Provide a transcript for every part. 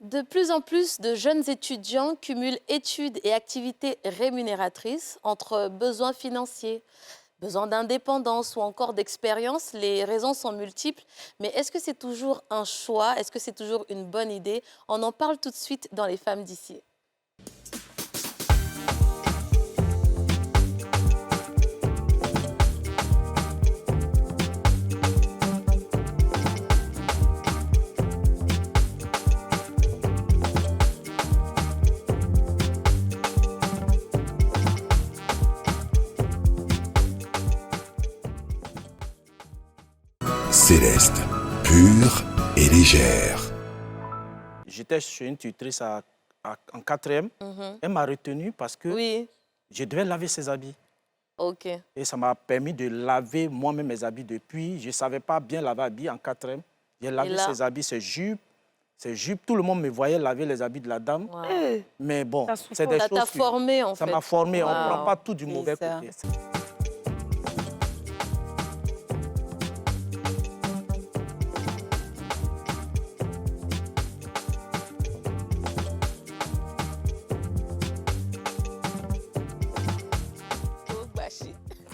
De plus en plus de jeunes étudiants cumulent études et activités rémunératrices entre besoins financiers, besoin d'indépendance ou encore d'expérience. Les raisons sont multiples, mais est-ce que c'est toujours un choix? Est-ce que c'est toujours une bonne idée? On en parle tout de suite dans Les Femmes d'ici. Céleste, pure et légère. J'étais chez une tutrice en quatrième. Elle m'a retenu parce que Oui, je devais laver ses habits. ok. Et ça m'a permis de laver moi-même mes habits depuis. Je ne savais pas bien laver habits en quatrième. J'ai lavé là- ses habits, ses jupes. Ses jupes, tout le monde me voyait laver les habits de la dame. Wow. Mais bon, Ça souffre. c'est des Ça choses t'a que- formé en Ça fait. m'a formé. On ne Wow. prend pas tout du C'est mauvais ça. côté.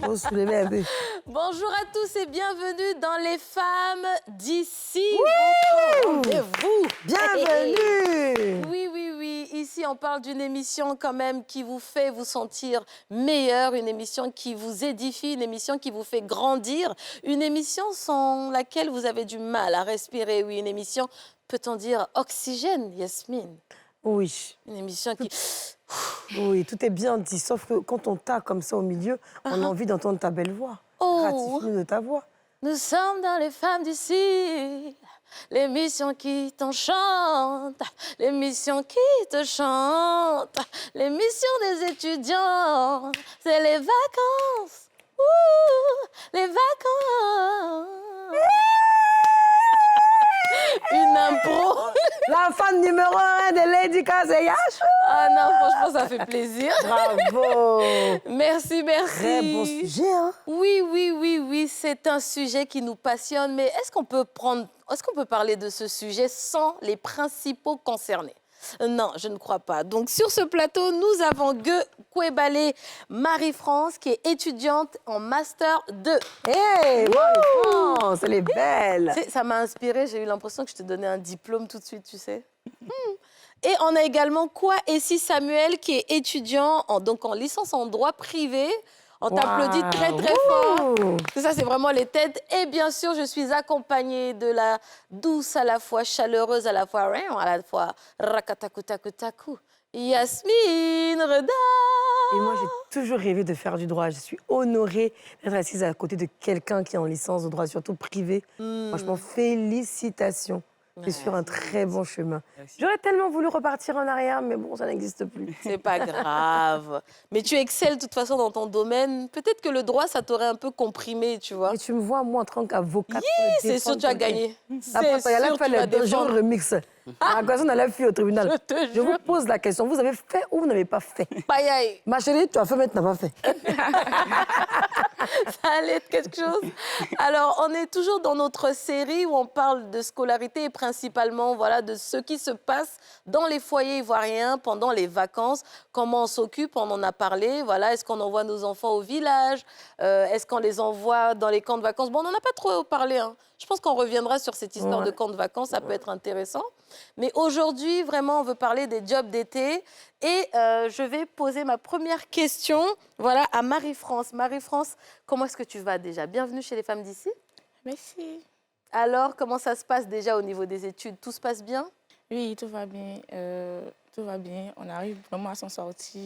Faut soulever un peu. Bonjour à tous et bienvenue dans Les Femmes d'ici. Votre rendez-vous. Bienvenue. Oui, oui, oui. Ici, on parle d'une émission quand même qui vous fait vous sentir meilleur, une émission qui vous édifie, une émission qui vous fait grandir, une émission sans laquelle vous avez du mal à respirer. Oui, une émission, peut-on dire, oxygène, Yasmine. Oui, Une émission qui... oui, tout est bien dit, sauf que quand on t'a comme ça au milieu, on a envie d'entendre ta belle voix. Oh. Gratifie-nous de ta voix. Nous sommes dans Les Femmes d'ici, l'émission qui t'enchante, l'émission qui te chante, l'émission des étudiants, c'est les vacances, les vacances. Une impro. La fan numéro 1 de Lady Kazeyash. Ah non, franchement, ça fait plaisir. Bravo. Merci, merci. Très bon sujet, hein. Oui, oui, oui, oui, c'est un sujet qui nous passionne, mais est-ce qu'on peut parler de ce sujet sans les principaux concernés? Non, je ne crois pas. Donc, sur ce plateau, nous avons Gueux Kouébale Marie-France, qui est étudiante en Master 2. Hé, Marie-France, elle est belle. Tu sais, ça m'a inspirée, j'ai eu l'impression que je te donnais un diplôme tout de suite, tu sais. Et on a également Kouessi Samuel, qui est étudiant donc en licence en droit privé. On t'applaudit très, très fort. Ouh. Ça, c'est vraiment les têtes. Et bien sûr, je suis accompagnée de la douce à la fois, chaleureuse à la fois rakatakutaku, Yasmine Reda. Et moi, j'ai toujours rêvé de faire du droit. Je suis honorée d'être assise à côté de quelqu'un qui est en licence de droit, surtout privé. Franchement, félicitations. Tu es sur un très bon chemin. J'aurais tellement voulu repartir en arrière, mais bon, ça n'existe plus. C'est pas grave. Mais tu excelles de toute façon dans ton domaine. Peut-être que le droit, ça t'aurait un peu comprimé, tu vois. Et tu me vois, moi, en tant qu'avocate. C'est sûr, tu as gagné. Après, C'est il y a là sûr, fait tu vas le dangereux défendre. remix. La personne allait fuir au tribunal. Je te Je vous jure. pose la question, vous avez fait ou vous n'avez pas fait? Aïe, aïe. Ma chérie, tu as fait, mais tu n'as pas fait. Ça allait être quelque chose. Alors, on est toujours dans notre série où on parle de scolarité et principalement voilà, de ce qui se passe dans les foyers ivoiriens pendant les vacances. Comment on s'occupe, on en a parlé. Voilà, est-ce qu'on envoie nos enfants au village? Est-ce qu'on les envoie dans les camps de vacances? Bon, on n'en a pas trop parlé. Hein. Je pense qu'on reviendra sur cette histoire de camps de vacances. Ça peut être intéressant. Mais aujourd'hui, vraiment, on veut parler des jobs d'été. Et je vais poser ma première question voilà, à Marie-France. Marie-France, comment est-ce que tu vas déjà? Bienvenue chez Les Femmes d'ici. Merci. Alors, comment ça se passe déjà au niveau des études? Tout se passe bien? Oui, tout va bien. Tout va bien. On arrive vraiment à s'en sortir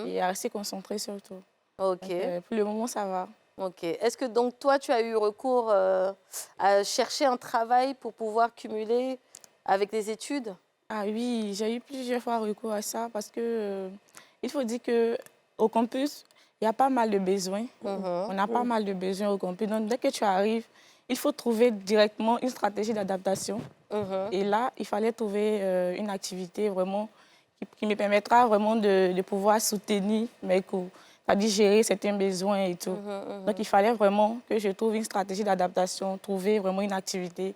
et à rester concentré surtout. Ok, Donc, pour le moment, ça va. ok. Est-ce que donc toi, tu as eu recours à chercher un travail pour pouvoir cumuler avec des études? Ah oui, j'ai eu plusieurs fois recours à ça parce que il faut dire qu'au campus, il y a pas mal de besoins. On a pas mal de besoins au campus. Donc, dès que tu arrives, il faut trouver directement une stratégie d'adaptation. Et là, il fallait trouver une activité vraiment qui me permettra vraiment de pouvoir soutenir mes cours, c'est-à-dire gérer certains besoins et tout. Donc, il fallait vraiment que je trouve une stratégie d'adaptation, trouver vraiment une activité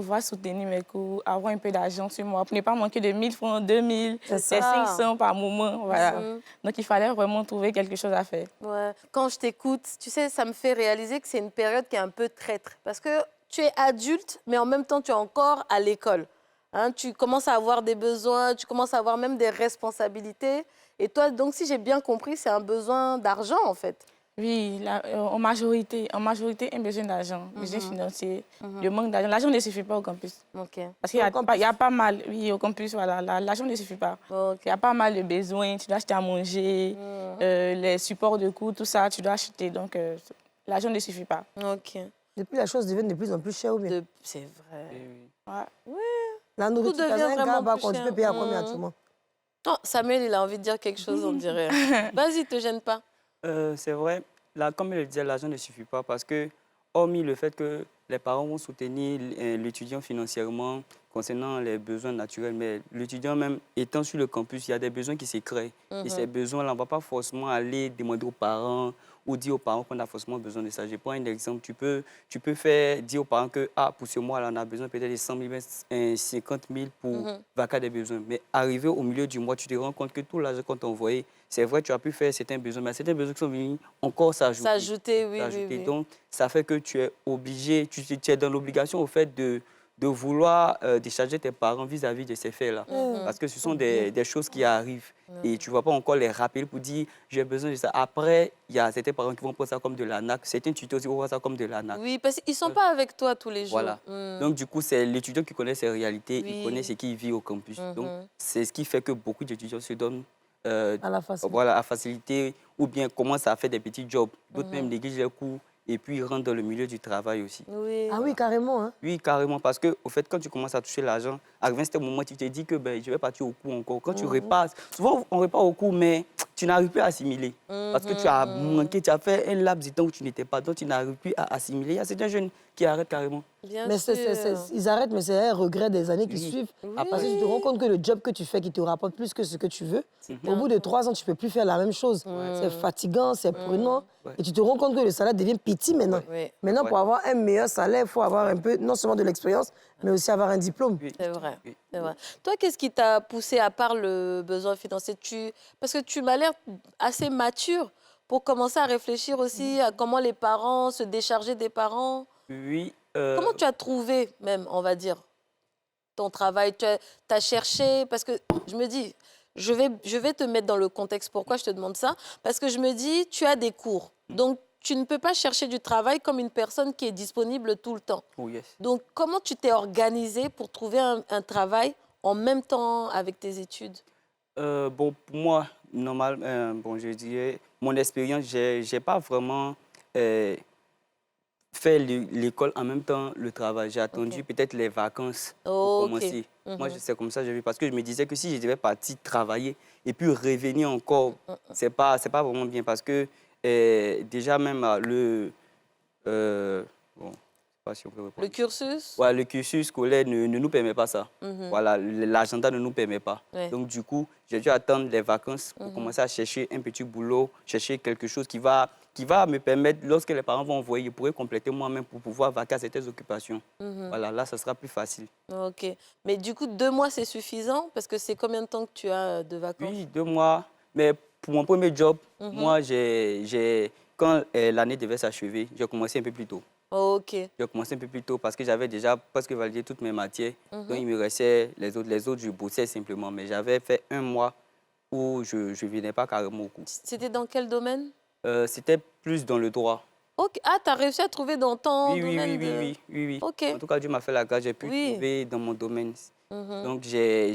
pouvoir soutenir mes cours, avoir un peu d'argent sur moi, pour ne pas manquer de 1000 francs, 2000, C'est ça. 500 par moment. Voilà. Donc, il fallait vraiment trouver quelque chose à faire. Ouais. Quand je t'écoute, tu sais, ça me fait réaliser que c'est une période qui est un peu traître. Parce que tu es adulte, mais en même temps, tu es encore à l'école. Hein, tu commences à avoir des besoins, tu commences à avoir même des responsabilités. Et toi, donc, si j'ai bien compris, c'est un besoin d'argent, en fait. Oui, en majorité, un besoin d'argent, besoin financier, le manque d'argent. L'argent ne suffit pas au campus. OK. Parce qu'il y a pas mal, oui, au campus, voilà, l'argent ne suffit pas. OK. Il y a pas mal de besoins, tu dois acheter à manger, les supports de cours, tout ça, tu dois acheter. Donc, l'argent ne suffit pas. OK. Depuis, la chose devient de plus en plus chère ou bien? C'est vrai. Ouais. La nourriture, devient dans un vraiment gars, plus quand tu cher. peux payer à combien actuellement? Oh, Samuel, il a envie de dire quelque chose, on dirait. Vas-y, te gêne pas. C'est vrai, là, comme je le disais, l'argent ne suffit pas parce que, hormis le fait que les parents vont soutenir l'étudiant financièrement concernant les besoins naturels, mais l'étudiant même étant sur le campus, il y a des besoins qui se créent. Et ces besoins-là, on ne va pas forcément aller demander aux parents ou dire aux parents qu'on a forcément besoin de ça. Je prends un exemple, tu peux dire aux parents que pour ce mois-là, on a besoin peut-être de 100 000, 50 000 pour vaquer des besoins. Mais arrivé au milieu du mois, tu te rends compte que tout l'argent qu'on t'a envoyé, c'est vrai, tu as pu faire certains besoins, mais certains besoins qui sont venus encore s'ajouter. S'ajouter, oui, oui. Donc, ça fait que tu es obligé, tu es dans l'obligation au fait de vouloir décharger tes parents vis-à-vis de ces faits-là. Parce que ce sont des choses qui arrivent. Et tu ne vas pas encore les rappeler pour dire « j'ai besoin de ça ». Après, il y a certains parents qui vont prendre ça comme de l'arnaque. Certains tuteurs aussi vont voir ça comme de l'arnaque. Oui, parce qu'ils ne sont pas avec toi tous les jours. Voilà. Donc, du coup, c'est l'étudiant qui connaît ses réalités, il connaît ce qu'il vit au campus. Donc, c'est ce qui fait que beaucoup d'étudiants se donnent À la facilité. voilà, à faciliter ou bien commencent à faire des petits jobs. D'autres même négligent les cours et puis rentrent dans le milieu du travail aussi. Oui. Ah oui, carrément. Hein? Oui, carrément, parce que au fait, quand tu commences à toucher l'argent, à un certain moment, tu te dis que je vais partir au cours encore. Quand tu repasses, souvent on repart au cours, mais tu n'arrives plus à assimiler. Parce que tu as manqué, tu as fait un laps de temps où tu n'étais pas, donc tu n'arrives plus à assimiler. Il y a certains jeunes qui arrêtent carrément. Bien Mais sûr. ils arrêtent, mais c'est un regret des années qui suivent. Parce que tu te rends compte que le job que tu fais, qui te rapporte plus que ce que tu veux, au bout de 3 ans, tu ne peux plus faire la même chose. C'est fatigant, c'est prenant. Et tu te rends compte que le salaire devient petit maintenant. Oui. Maintenant, pour avoir un meilleur salaire, il faut avoir un peu, non seulement de l'expérience, mais aussi avoir un diplôme. C'est vrai. Oui. C'est vrai. Toi, qu'est-ce qui t'a poussé, à part le besoin financier? Parce que tu m'as l'air assez mature pour commencer à réfléchir aussi à comment les parents, se décharger des parents. Oui. Comment tu as trouvé, même, on va dire, ton travail? Tu as cherché, parce que je me dis, je vais te mettre dans le contexte. Pourquoi je te demande ça? Parce que je me dis, tu as des cours. Donc, tu ne peux pas chercher du travail comme une personne qui est disponible tout le temps. Oh, yes. Donc, comment tu t'es organisé pour trouver un travail en même temps avec tes études? Bon, pour moi, normal, bon, je dirais, mon expérience, je n'ai pas vraiment fait l'école en même temps le travail. J'ai attendu peut-être les vacances pour commencer. Moi, c'est comme ça que j'ai vu. Parce que je me disais que si je devais partir travailler et puis revenir encore, c'est pas vraiment bien. Parce que déjà même bon, pas si on peut répondre. Le cursus? Ouais, le cursus scolaire ne nous permet pas ça. Voilà, l'agenda ne nous permet pas. Ouais. Donc, du coup, j'ai dû attendre les vacances pour commencer à chercher un petit boulot, chercher quelque chose qui va me permettre, lorsque les parents vont envoyer, je pourrais compléter moi-même pour pouvoir vaquer à certaines occupations. Voilà, là, ça sera plus facile. OK. Mais du coup, 2 mois, c'est suffisant? Parce que c'est combien de temps que tu as de vacances? Oui, 2 mois. Mais pour mon premier job, moi, quand l'année devait s'achever, j'ai commencé un peu plus tôt. OK. J'ai commencé un peu plus tôt parce que j'avais déjà presque validé toutes mes matières. Donc, il me restait les autres, je bossais simplement. Mais j'avais fait 1 mois où je ne venais pas carrément au cours. C'était dans quel domaine? C'était plus dans le droit. OK. Ah, tu as réussi à trouver dans ton domaine Oui. OK. En tout cas, Dieu m'a fait la grâce, j'ai pu Oui. trouver dans mon domaine. Donc, j'ai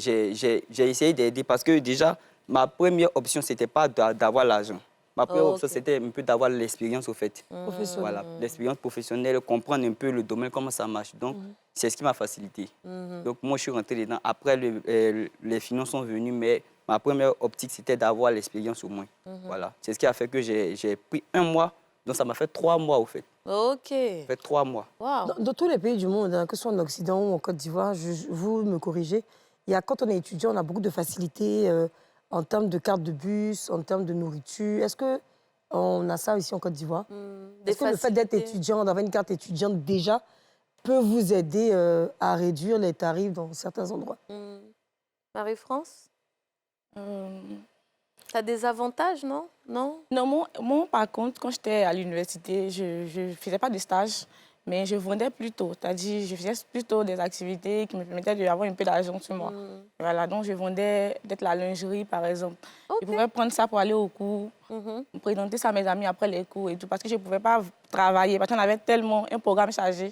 essayé d'aider parce que déjà, ma première option, ce n'était pas d'avoir l'argent. Ma première option, c'était un peu d'avoir l'expérience, au fait. Professionnel. Voilà, l'expérience professionnelle, comprendre un peu le domaine, comment ça marche. Donc, c'est ce qui m'a facilité. Donc, moi, je suis rentré dedans. Après, les finances sont venues, mais ma première optique, c'était d'avoir l'expérience au moins. Voilà, c'est ce qui a fait que j'ai pris 1 mois. Donc, ça m'a fait 3 mois, au fait. OK. Ça fait 3 mois. Wow. Dans tous les pays du monde, hein, que ce soit en Occident ou en Côte d'Ivoire, vous me corrigez, quand on est étudiant, on a beaucoup de facilités en termes de carte de bus, en termes de nourriture. Est-ce qu'on a ça ici en Côte d'Ivoire? Est-ce que le fait d'être étudiant, d'avoir une carte étudiante déjà, peut vous aider à réduire les tarifs dans certains endroits. Marie-France, Euh, tu as des avantages, non? Non? Non, moi, par contre, quand j'étais à l'université, je ne faisais pas de stage, mais je vendais plutôt. C'est-à-dire, je faisais plutôt des activités qui me permettaient d'avoir un peu d'argent sur moi. Voilà, donc je vendais peut-être la lingerie, par exemple. Ok. Je pouvais prendre ça pour aller au cours, me présenter ça à mes amis après les cours et tout, parce que je ne pouvais pas travailler, parce qu'on avait tellement un programme chargé,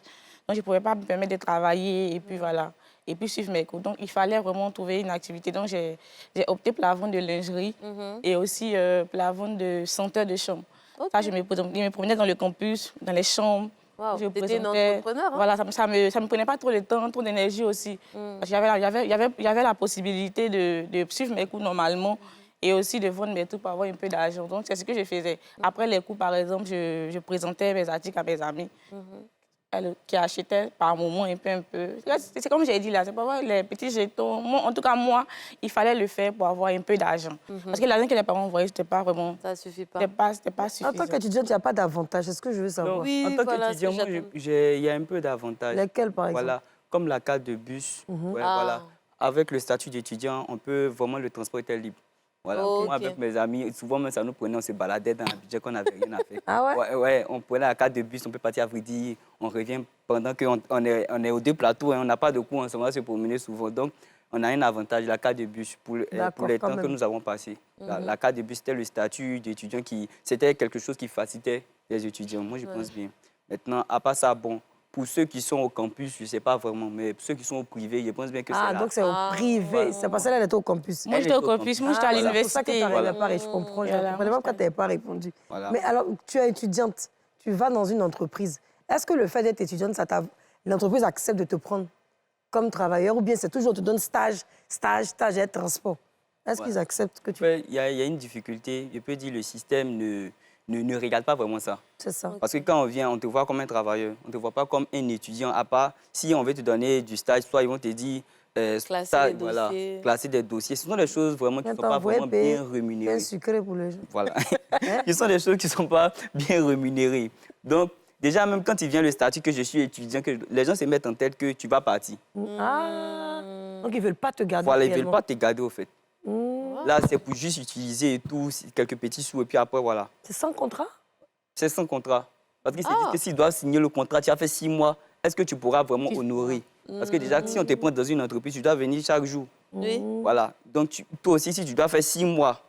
donc je ne pouvais pas me permettre de travailler, et puis voilà, et puis suivre mes cours. Donc, il fallait vraiment trouver une activité. Donc, j'ai opté pour la vente de lingerie et aussi pour la vente de senteurs de chambre. Ok. Ça, je me promenais dans le campus, dans les chambres. Wow, Je t'étais une présentais. entrepreneur, hein? Voilà, ça me prenait pas trop de temps, trop d'énergie aussi. Parce qu'il y avait la possibilité de suivre mes cours normalement et aussi de vendre mes trucs pour avoir un peu d'argent. Donc, c'est ce que je faisais. Après les cours, par exemple, je présentais mes articles à mes amis qui achetaient par moment un peu. C'est comme j'ai dit là, c'est pas voir les petits jetons. Moi, en tout cas, moi, il fallait le faire pour avoir un peu d'argent. Parce que l'argent que les parents envoyaient, c'était pas vraiment... Ça ne suffit pas. C'était pas En suffisant. tant qu'étudiante, il n'y a pas d'avantage. C'est ce que je veux savoir. Oui, en tant voilà, qu'étudiant, c'est ce que moi, j'attends. il y a un peu d'avantages. Lesquels, par exemple? Voilà, comme la carte de bus. Ouais, Ah. voilà. Avec le statut d'étudiant, on peut vraiment le transport était libre. Voilà. Ok. Moi, avec mes amis, souvent même ça nous prenait, on se baladait dans un budget qu'on n'avait rien à faire. Ah ouais? Ouais, on prenait la carte de bus, on peut partir à Vridi, on revient pendant qu'on est aux deux plateaux, hein, on n'a pas de cours, on va se promener souvent. Donc, on a un avantage, la carte de bus, pour les quand temps que même. nous avons passés. La carte de bus, c'était le statut d'étudiant c'était quelque chose qui facilitait les étudiants. Moi, je pense bien. Maintenant, à part ça, bon, pour ceux qui sont au campus, je ne sais pas vraiment, mais pour ceux qui sont au privé, je pense bien que c'est Ah, là. donc c'est au privé. C'est parce qu'elle était au campus. Moi, j'étais au campus, moi, j'étais à C'est pour ça que tu l'université. n'arrivais pas. Et je comprends. Je ne Voilà. comprenais pas pourquoi tu n'avais pas répondu. Voilà. Mais alors, tu es étudiante. Tu vas dans une entreprise. Est-ce que le fait d'être étudiante, l'entreprise accepte de te prendre comme travailleur ou bien c'est toujours, on te donne stage et transport? Est-ce qu'ils acceptent que tu... Ouais, il y a une difficulté. Je peux dire le système ne regarde pas vraiment ça. C'est ça. Parce que quand on vient, on te voit comme un travailleur. On ne te voit pas comme un étudiant. À part, si on veut te donner du stage, soit ils vont te dire... Classer des dossiers. Classer des dossiers. Ce sont des choses vraiment qui ne sont pas vraiment bien rémunérées. Un sucré pour les gens. Voilà. Ce sont des choses qui ne sont pas bien rémunérées. Donc, déjà, même quand il vient le statut que je suis étudiant, que les gens se mettent en tête que tu vas partir. Ah, donc ils ne veulent pas te garder. Voilà, ils ne veulent réellement. pas te garder, au fait. Là, c'est pour juste utiliser et tout, quelques petits sous, et puis après, voilà. C'est sans contrat? C'est sans contrat. Parce qu'ils se disent que s'ils doivent signer le contrat, tu as fait 6 mois, est-ce que tu pourras vraiment honorer? Parce que déjà, si on te prend dans une entreprise, tu dois venir chaque jour. Oui. Voilà. Donc, toi aussi, si tu dois faire 6 mois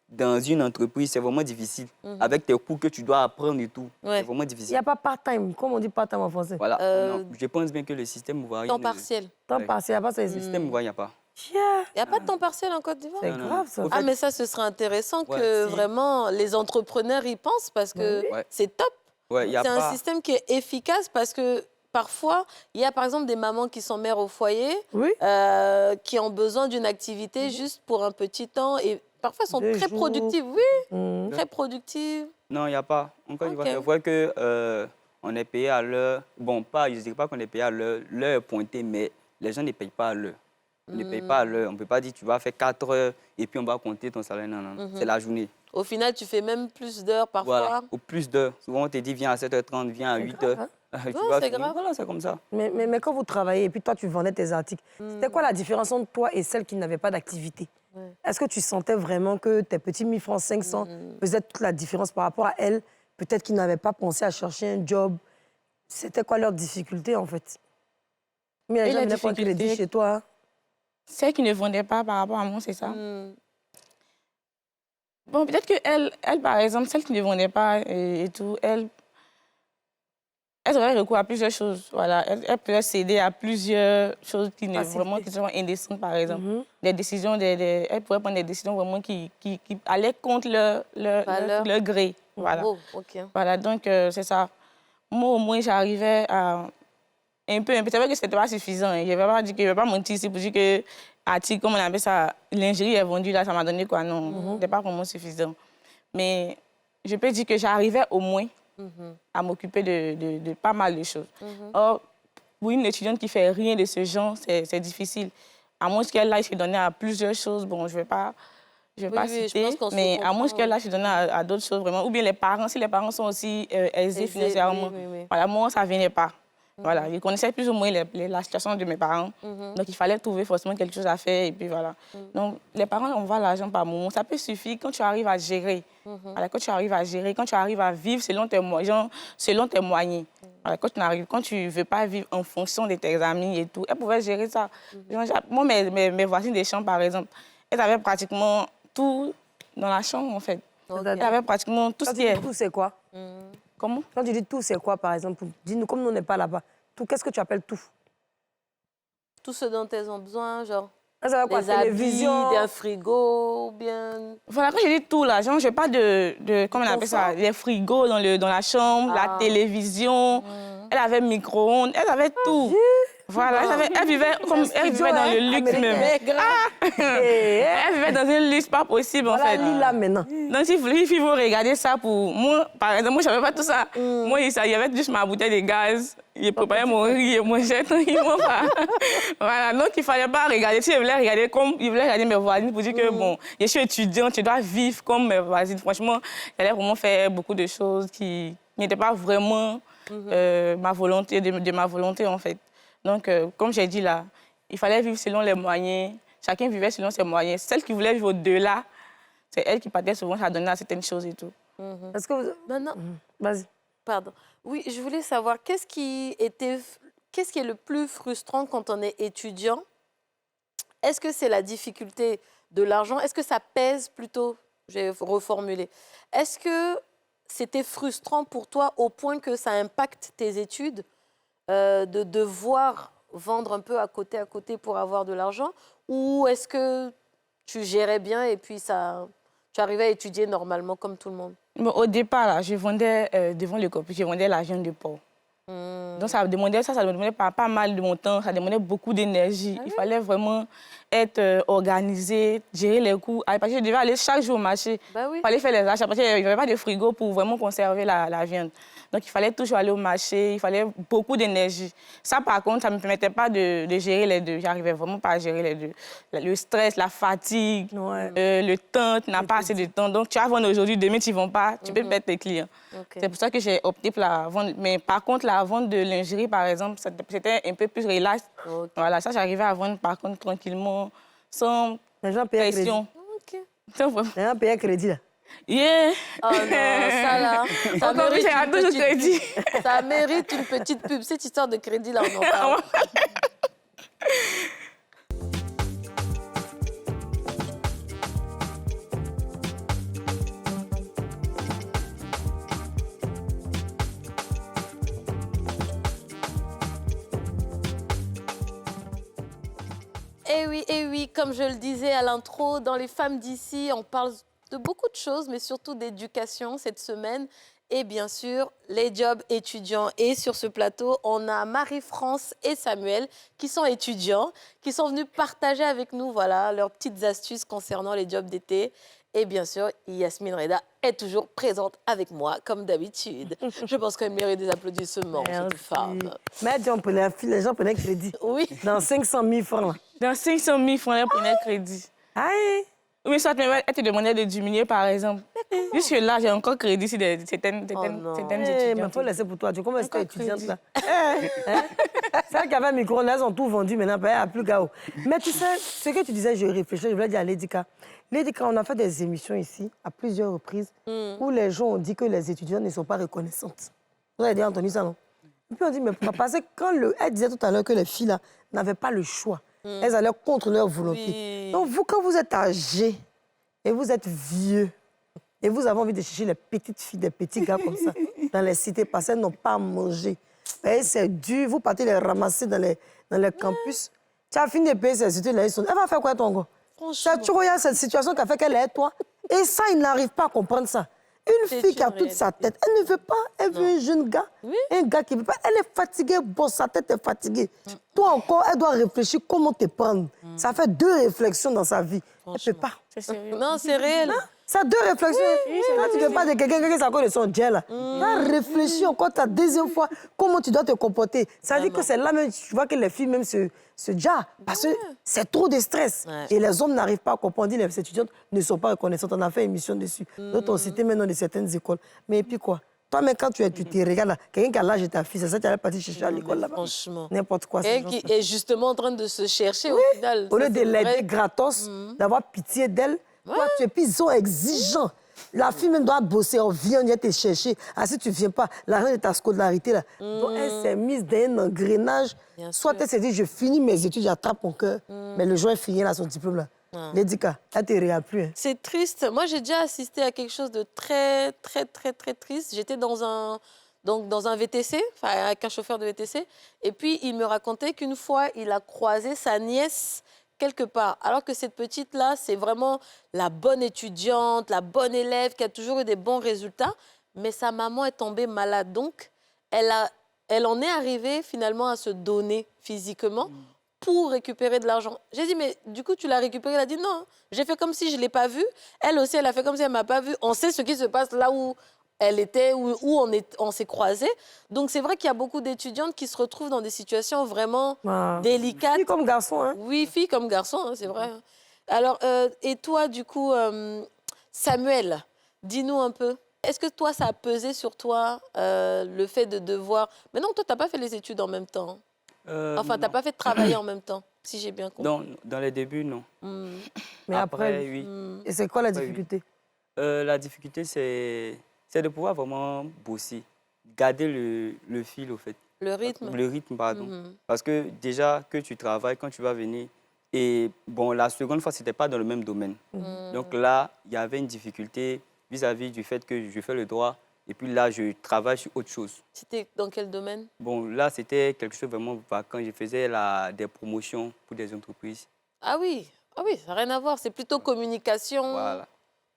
dans une entreprise, c'est vraiment difficile. Avec tes cours que tu dois apprendre et tout, Ouais. c'est vraiment Il n'y difficile. a pas part-time. Comment on dit part-time en français? Voilà. Non, je pense bien que le système ivoirien... Temps partiel. Temps Ouais. partiel, il n'y a pas ça Le ici. système ivoirien, il n'y a pas. Tiens, Il n'y a pas de temps partiel en Côte d'Ivoire? c'est Non, non, grave non. ça. Au Ah, fait, mais ça, ce serait intéressant Ouais, que si. vraiment les entrepreneurs y pensent parce que Ouais. c'est top. Ouais, il y a C'est un pas... système qui est efficace parce que parfois, il y a par exemple des mamans qui sont mères au foyer, Oui. qui ont besoin d'une activité juste pour un petit temps et parfois elles sont 2 très jours. productives. Oui, Mhm. très productives. Non, il n'y a pas. Encore une fois, Ok. je vois que on est payé à l'heure. Bon, pas, je ne dirais pas qu'on est payé à l'heure. L'heure est pointée, mais les gens ne payent pas à l'heure. On ne paye pas à l'heure. On ne peut pas dire tu vas faire 4 heures et puis on va compter ton salaire. Non, non, c'est la journée. Au final, tu fais même plus d'heures parfois. Voilà, au plus d'heures. Souvent, on te dit viens à 7h30, viens à 8h. grave, Tu Non, vas c'est finir. grave. Voilà, c'est comme ça. Mais quand vous travaillez et puis toi, tu vendais tes articles, c'était quoi la différence entre toi et celle qui n'avait pas d'activité? Ouais. Est-ce que tu sentais vraiment que tes petits 1000 francs 500 faisaient toute la différence par rapport à elles, peut-être qu'ils n'avaient pas pensé à chercher un job? C'était quoi leur difficulté, en fait? Mais Et les gens la venaient prendre crédit difficulté- chez toi. Hein? Celle qui ne vendait pas par rapport à moi, c'est ça. Hmm. Bon, peut-être qu'elle, par exemple, celle qui ne vendait pas et tout, elle aurait recours à plusieurs choses. Voilà. Elle peut céder à plusieurs choses qui, vraiment, qui sont indécentes, par exemple. Des décisions, elle pourrait prendre des décisions vraiment qui allaient contre leur gré. Voilà. Oh, ok. Voilà, donc c'est ça. Moi, au moins, j'arrivais à un peu. C'est vrai que ce n'était pas suffisant. Hein. Je ne vais pas mentir ici pour dire que article, comme on appelle ça, lingerie est vendue, là, ça m'a donné quoi. Non, ce n'était pas vraiment suffisant. Mais je peux dire que j'arrivais au moins à m'occuper de pas mal de choses. Or, pour une étudiante qui ne fait rien de ce genre, c'est difficile. À moins qu'elle aille se donner à plusieurs choses, bon, je ne vais pas... Je ne vais Oui, pas oui, je citer, pense qu'on se mais à moins comprend. qu'elle se donne à d'autres choses, vraiment. Ou bien les parents, si les parents sont aussi aisés Aisés, financièrement. oui. Voilà, moi, ça ne venait pas. Voilà, ils connaissaient plus ou moins la situation de mes parents. Donc, il fallait trouver forcément quelque chose à faire. Et puis, voilà. Donc, les parents envoient l'argent par moment. Ça peut suffire quand tu arrives à gérer. Voilà, quand tu arrives à gérer, quand tu arrives à vivre selon tes moyens. Voilà, quand tu ne veux pas vivre en fonction de tes amis et tout, elles pouvaient gérer ça. Moi, mes voisines des chambres, par exemple, elles avaient pratiquement tout dans la chambre, en fait. Elles avaient pratiquement tout ce qui est... Tout, c'est quoi? Comment? Quand tu dis tout, c'est quoi, par exemple? Dis-nous, comme nous, on n'est pas là-bas. Tout, qu'est-ce que tu appelles tout? Tout ce dont elles ont besoin, genre Ça va quoi? des habits, Télévision, d'un frigo, bien... Voilà, quand je dis tout, là, genre, je parle de comment on appelle ça? Les frigos dans la chambre, la télévision. Elle avait micro-ondes, elle avait tout. Voilà, elle vivait dans le luxe même. Elle vivait dans un luxe pas possible, en fait. Voilà, là maintenant. Donc, si vous regardez ça pour moi, par exemple, moi, je n'avais pas tout ça. Moi, il y avait juste ma bouteille de gaz. Il préparait mon riz et mangeait tranquillement. Voilà, donc il ne fallait pas regarder. Si je voulais regarder comme il voulait regarder mes voisines pour dire que, bon, je suis étudiante, tu dois vivre comme mes voisines. Franchement, j'allais vraiment faire beaucoup de choses qui n'étaient pas vraiment ma volonté, de ma volonté, en fait. Donc, comme j'ai dit là, il fallait vivre selon les moyens. Chacun vivait selon ses moyens. Celle qui voulait vivre au-delà, c'est elle qui partait souvent s'adonner à certaines choses et tout. Est-ce que vous... Maintenant, Vas-y. pardon. Oui, je voulais savoir, qu'est-ce qui est le plus frustrant quand on est étudiant? Est-ce que c'est la difficulté de l'argent? Est-ce que ça pèse plutôt? Je vais reformuler. Est-ce que c'était frustrant pour toi au point que ça impacte tes études? De devoir vendre un peu à côté pour avoir de l'argent, ou est-ce que tu gérais bien et puis tu arrivais à étudier normalement comme tout le monde? Bon, au départ, là, je vendais devant le copier, je vendais la viande de porc. Donc ça demandait pas mal de mon temps, ça demandait beaucoup d'énergie. Il fallait vraiment être organisé, gérer les coûts. Parce que je devais aller chaque jour au marché. Il fallait faire les achats parce qu'il n'y avait pas de frigo pour vraiment conserver la viande. Donc il fallait toujours aller au marché, il fallait beaucoup d'énergie. Ça, par contre, ça ne me permettait pas de gérer les deux. J'arrivais vraiment pas à gérer les deux. Le stress, la fatigue, le temps, tu n'as pas assez de temps. Donc tu vas vendre aujourd'hui, demain tu ne vends pas, tu peux perdre tes clients. C'est pour ça que j'ai opté pour la vente. Mais par contre, la vente de lingerie, par exemple, c'était un peu plus relax. Voilà, ça, j'arrivais à vendre, par contre, tranquillement, sans pression. Les gens payaient crédit, là. Yeah. Oh non, ça là, ça mérite une petite pub. Cette histoire de crédit, là, on en parle. Eh oui, comme je le disais à l'intro, dans Les Femmes d'ici, on parle de beaucoup de choses, mais surtout d'éducation cette semaine. Et bien sûr, les jobs étudiants. Et sur ce plateau, on a Marie-France et Samuel qui sont étudiants, qui sont venus partager avec nous leurs petites astuces concernant les jobs d'été. Et bien sûr, Yasmine Reda est toujours présente avec moi, comme d'habitude. Je pense qu'elle mérite des applaudissements, cette femme. Mais les gens prenaient crédit. Oui. Dans 500 000 francs. Dans 500 000 francs, elle prenait crédit. Aïe. Oui, soit elle te demandait de diminuer, par exemple. Jusque là, j'ai encore crédit sur certaines étudiantes. Il faut laisser pour toi. Tu commences à être étudiante, là. Celles qui avaient un micro, elles ont tout vendu maintenant, elle n'a plus gao. Mais tu sais, ce que tu disais, je réfléchis, je voulais dire à Lédika. Lédika, on a fait des émissions ici, à plusieurs reprises, où les gens ont dit que les étudiantes ne sont pas reconnaissantes. Vous avez déjà entendu ça, non? Et puis on dit, mais pourquoi? Parce que quand elle disait tout à l'heure que les filles, là, n'avaient pas le choix. Elles allaient contre leur volonté. Oui. Donc vous, quand vous êtes âgé et vous êtes vieux, et vous avez envie de chercher les petites filles, des petits gars comme ça, dans les cités, parce qu'elles n'ont pas à manger. C'est dur, vous partez les ramasser dans les campus. Tu as fini de payer ces études, elle va faire quoi, ton gars? C'est toujours cette situation qui a fait qu'elle est toi. Et ça, il n'arrive pas à comprendre ça. Une fille qui a toute sa tête, elle ne veut pas, elle veut un jeune gars, un gars qui ne veut pas. Elle est fatiguée, bon, sa tête est fatiguée. Toi encore, elle doit réfléchir comment te prendre. Ça fait 2 réflexions dans sa vie. Elle ne peut pas. C'est sérieux. Non, c'est réel. Ça 2 réflexions. Quand tu ne veux pas de quelqu'un qui s'accorde de son gel, là. Tu as réfléchi encore ta deuxième fois comment tu dois te comporter. Ça veut dire que c'est là même, tu vois que les filles même se jarent. Parce que c'est trop de stress. Et les hommes n'arrivent pas à comprendre. Les étudiantes ne sont pas reconnaissantes. On a fait une émission dessus. D'autres ont cité maintenant de certaines écoles. Mais et puis quoi? Toi-même, quand tu te regardes, là, quelqu'un qui a l'âge de ta fille, c'est ça que tu allais partir chercher à l'école là-bas. Franchement. N'importe quoi. Quelqu'un qui est justement en train de se chercher au final. Au Ça, lieu de c'est l'aider vrai. gratos, d'avoir pitié d'elle, toi, tu es puis ils sont exigeants. La fille même doit bosser, on vient te chercher. Ah, si tu ne viens pas, l'argent de ta scolarité, là. Donc, elle s'est mise dans un engrenage. Bien Soit sûr. elle s'est dit, je finis mes études, j'attrape mon cœur. Mais le jour, elle finit là, son diplôme, là. L'éducat, elle ne te regarde plus. Hein. C'est triste. Moi, j'ai déjà assisté à quelque chose de très, très, très, très triste. J'étais dans un VTC, enfin, avec un chauffeur de VTC. Et puis, il me racontait qu'une fois, il a croisé sa nièce quelque part. Alors que cette petite-là, c'est vraiment la bonne étudiante, la bonne élève qui a toujours eu des bons résultats. Mais sa maman est tombée malade. Donc, elle en est arrivée finalement à se donner physiquement pour récupérer de l'argent. J'ai dit, mais du coup, tu l'as récupéré? Elle a dit, non, j'ai fait comme si je ne l'ai pas vue. Elle aussi, elle a fait comme si elle ne m'a pas vue. On sait ce qui se passe là où elle était, où on s'est croisés. Donc, c'est vrai qu'il y a beaucoup d'étudiantes qui se retrouvent dans des situations vraiment délicates. Fille comme garçon, hein. Oui, fille comme garçon, hein, c'est vrai. Alors, et toi, du coup, Samuel, dis-nous un peu. Est-ce que toi, ça a pesé sur toi, le fait de devoir... Mais non, toi, tu n'as pas fait les études en même temps. Enfin, tu n'as pas fait de travail en même temps, si j'ai bien compris. Non, dans les débuts, non. Mais après, oui. Et c'est quoi la Après, oui. difficulté? La difficulté, c'est de pouvoir vraiment bosser, garder le fil, au fait. Le rythme. Le rythme, pardon. Parce que déjà que tu travailles, quand tu vas venir, et bon, la seconde fois, ce n'était pas dans le même domaine. Donc là, il y avait une difficulté vis-à-vis du fait que je fais le droit, et puis là, je travaille sur autre chose. C'était dans quel domaine? Bon, là, c'était quelque chose vraiment quand je faisais des promotions pour des entreprises. Ah oui, ça n'a rien à voir. C'est plutôt communication, Voilà.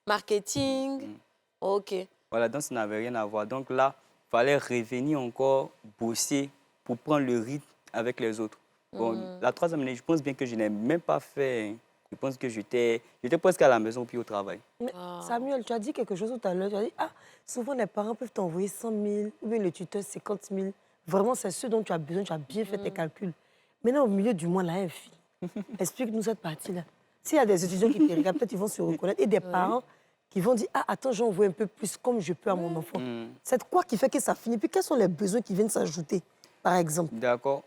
marketing. OK. Voilà, donc ça n'avait rien à voir. Donc là, il fallait revenir encore bosser pour prendre le rythme avec les autres. Bon, la troisième année, je pense bien que je n'ai même pas fait. Hein. Je pense que j'étais presque à la maison puis au travail. Mais Samuel, tu as dit quelque chose tout à l'heure. Tu as dit, souvent les parents peuvent t'envoyer 100 000 ou bien le tuteur 50 000. Vraiment, c'est ce dont tu as besoin, tu as bien fait tes calculs. Maintenant, au milieu du mois, là, explique-nous cette partie-là. S'il y a des étudiants qui te regardent, peut-être ils vont se reconnaître. Et des parents qui vont dire, attends, j'en veux un peu plus comme je peux à mon enfant. C'est quoi qui fait que ça finit? Puis quels sont les besoins qui viennent s'ajouter, par exemple? D'accord.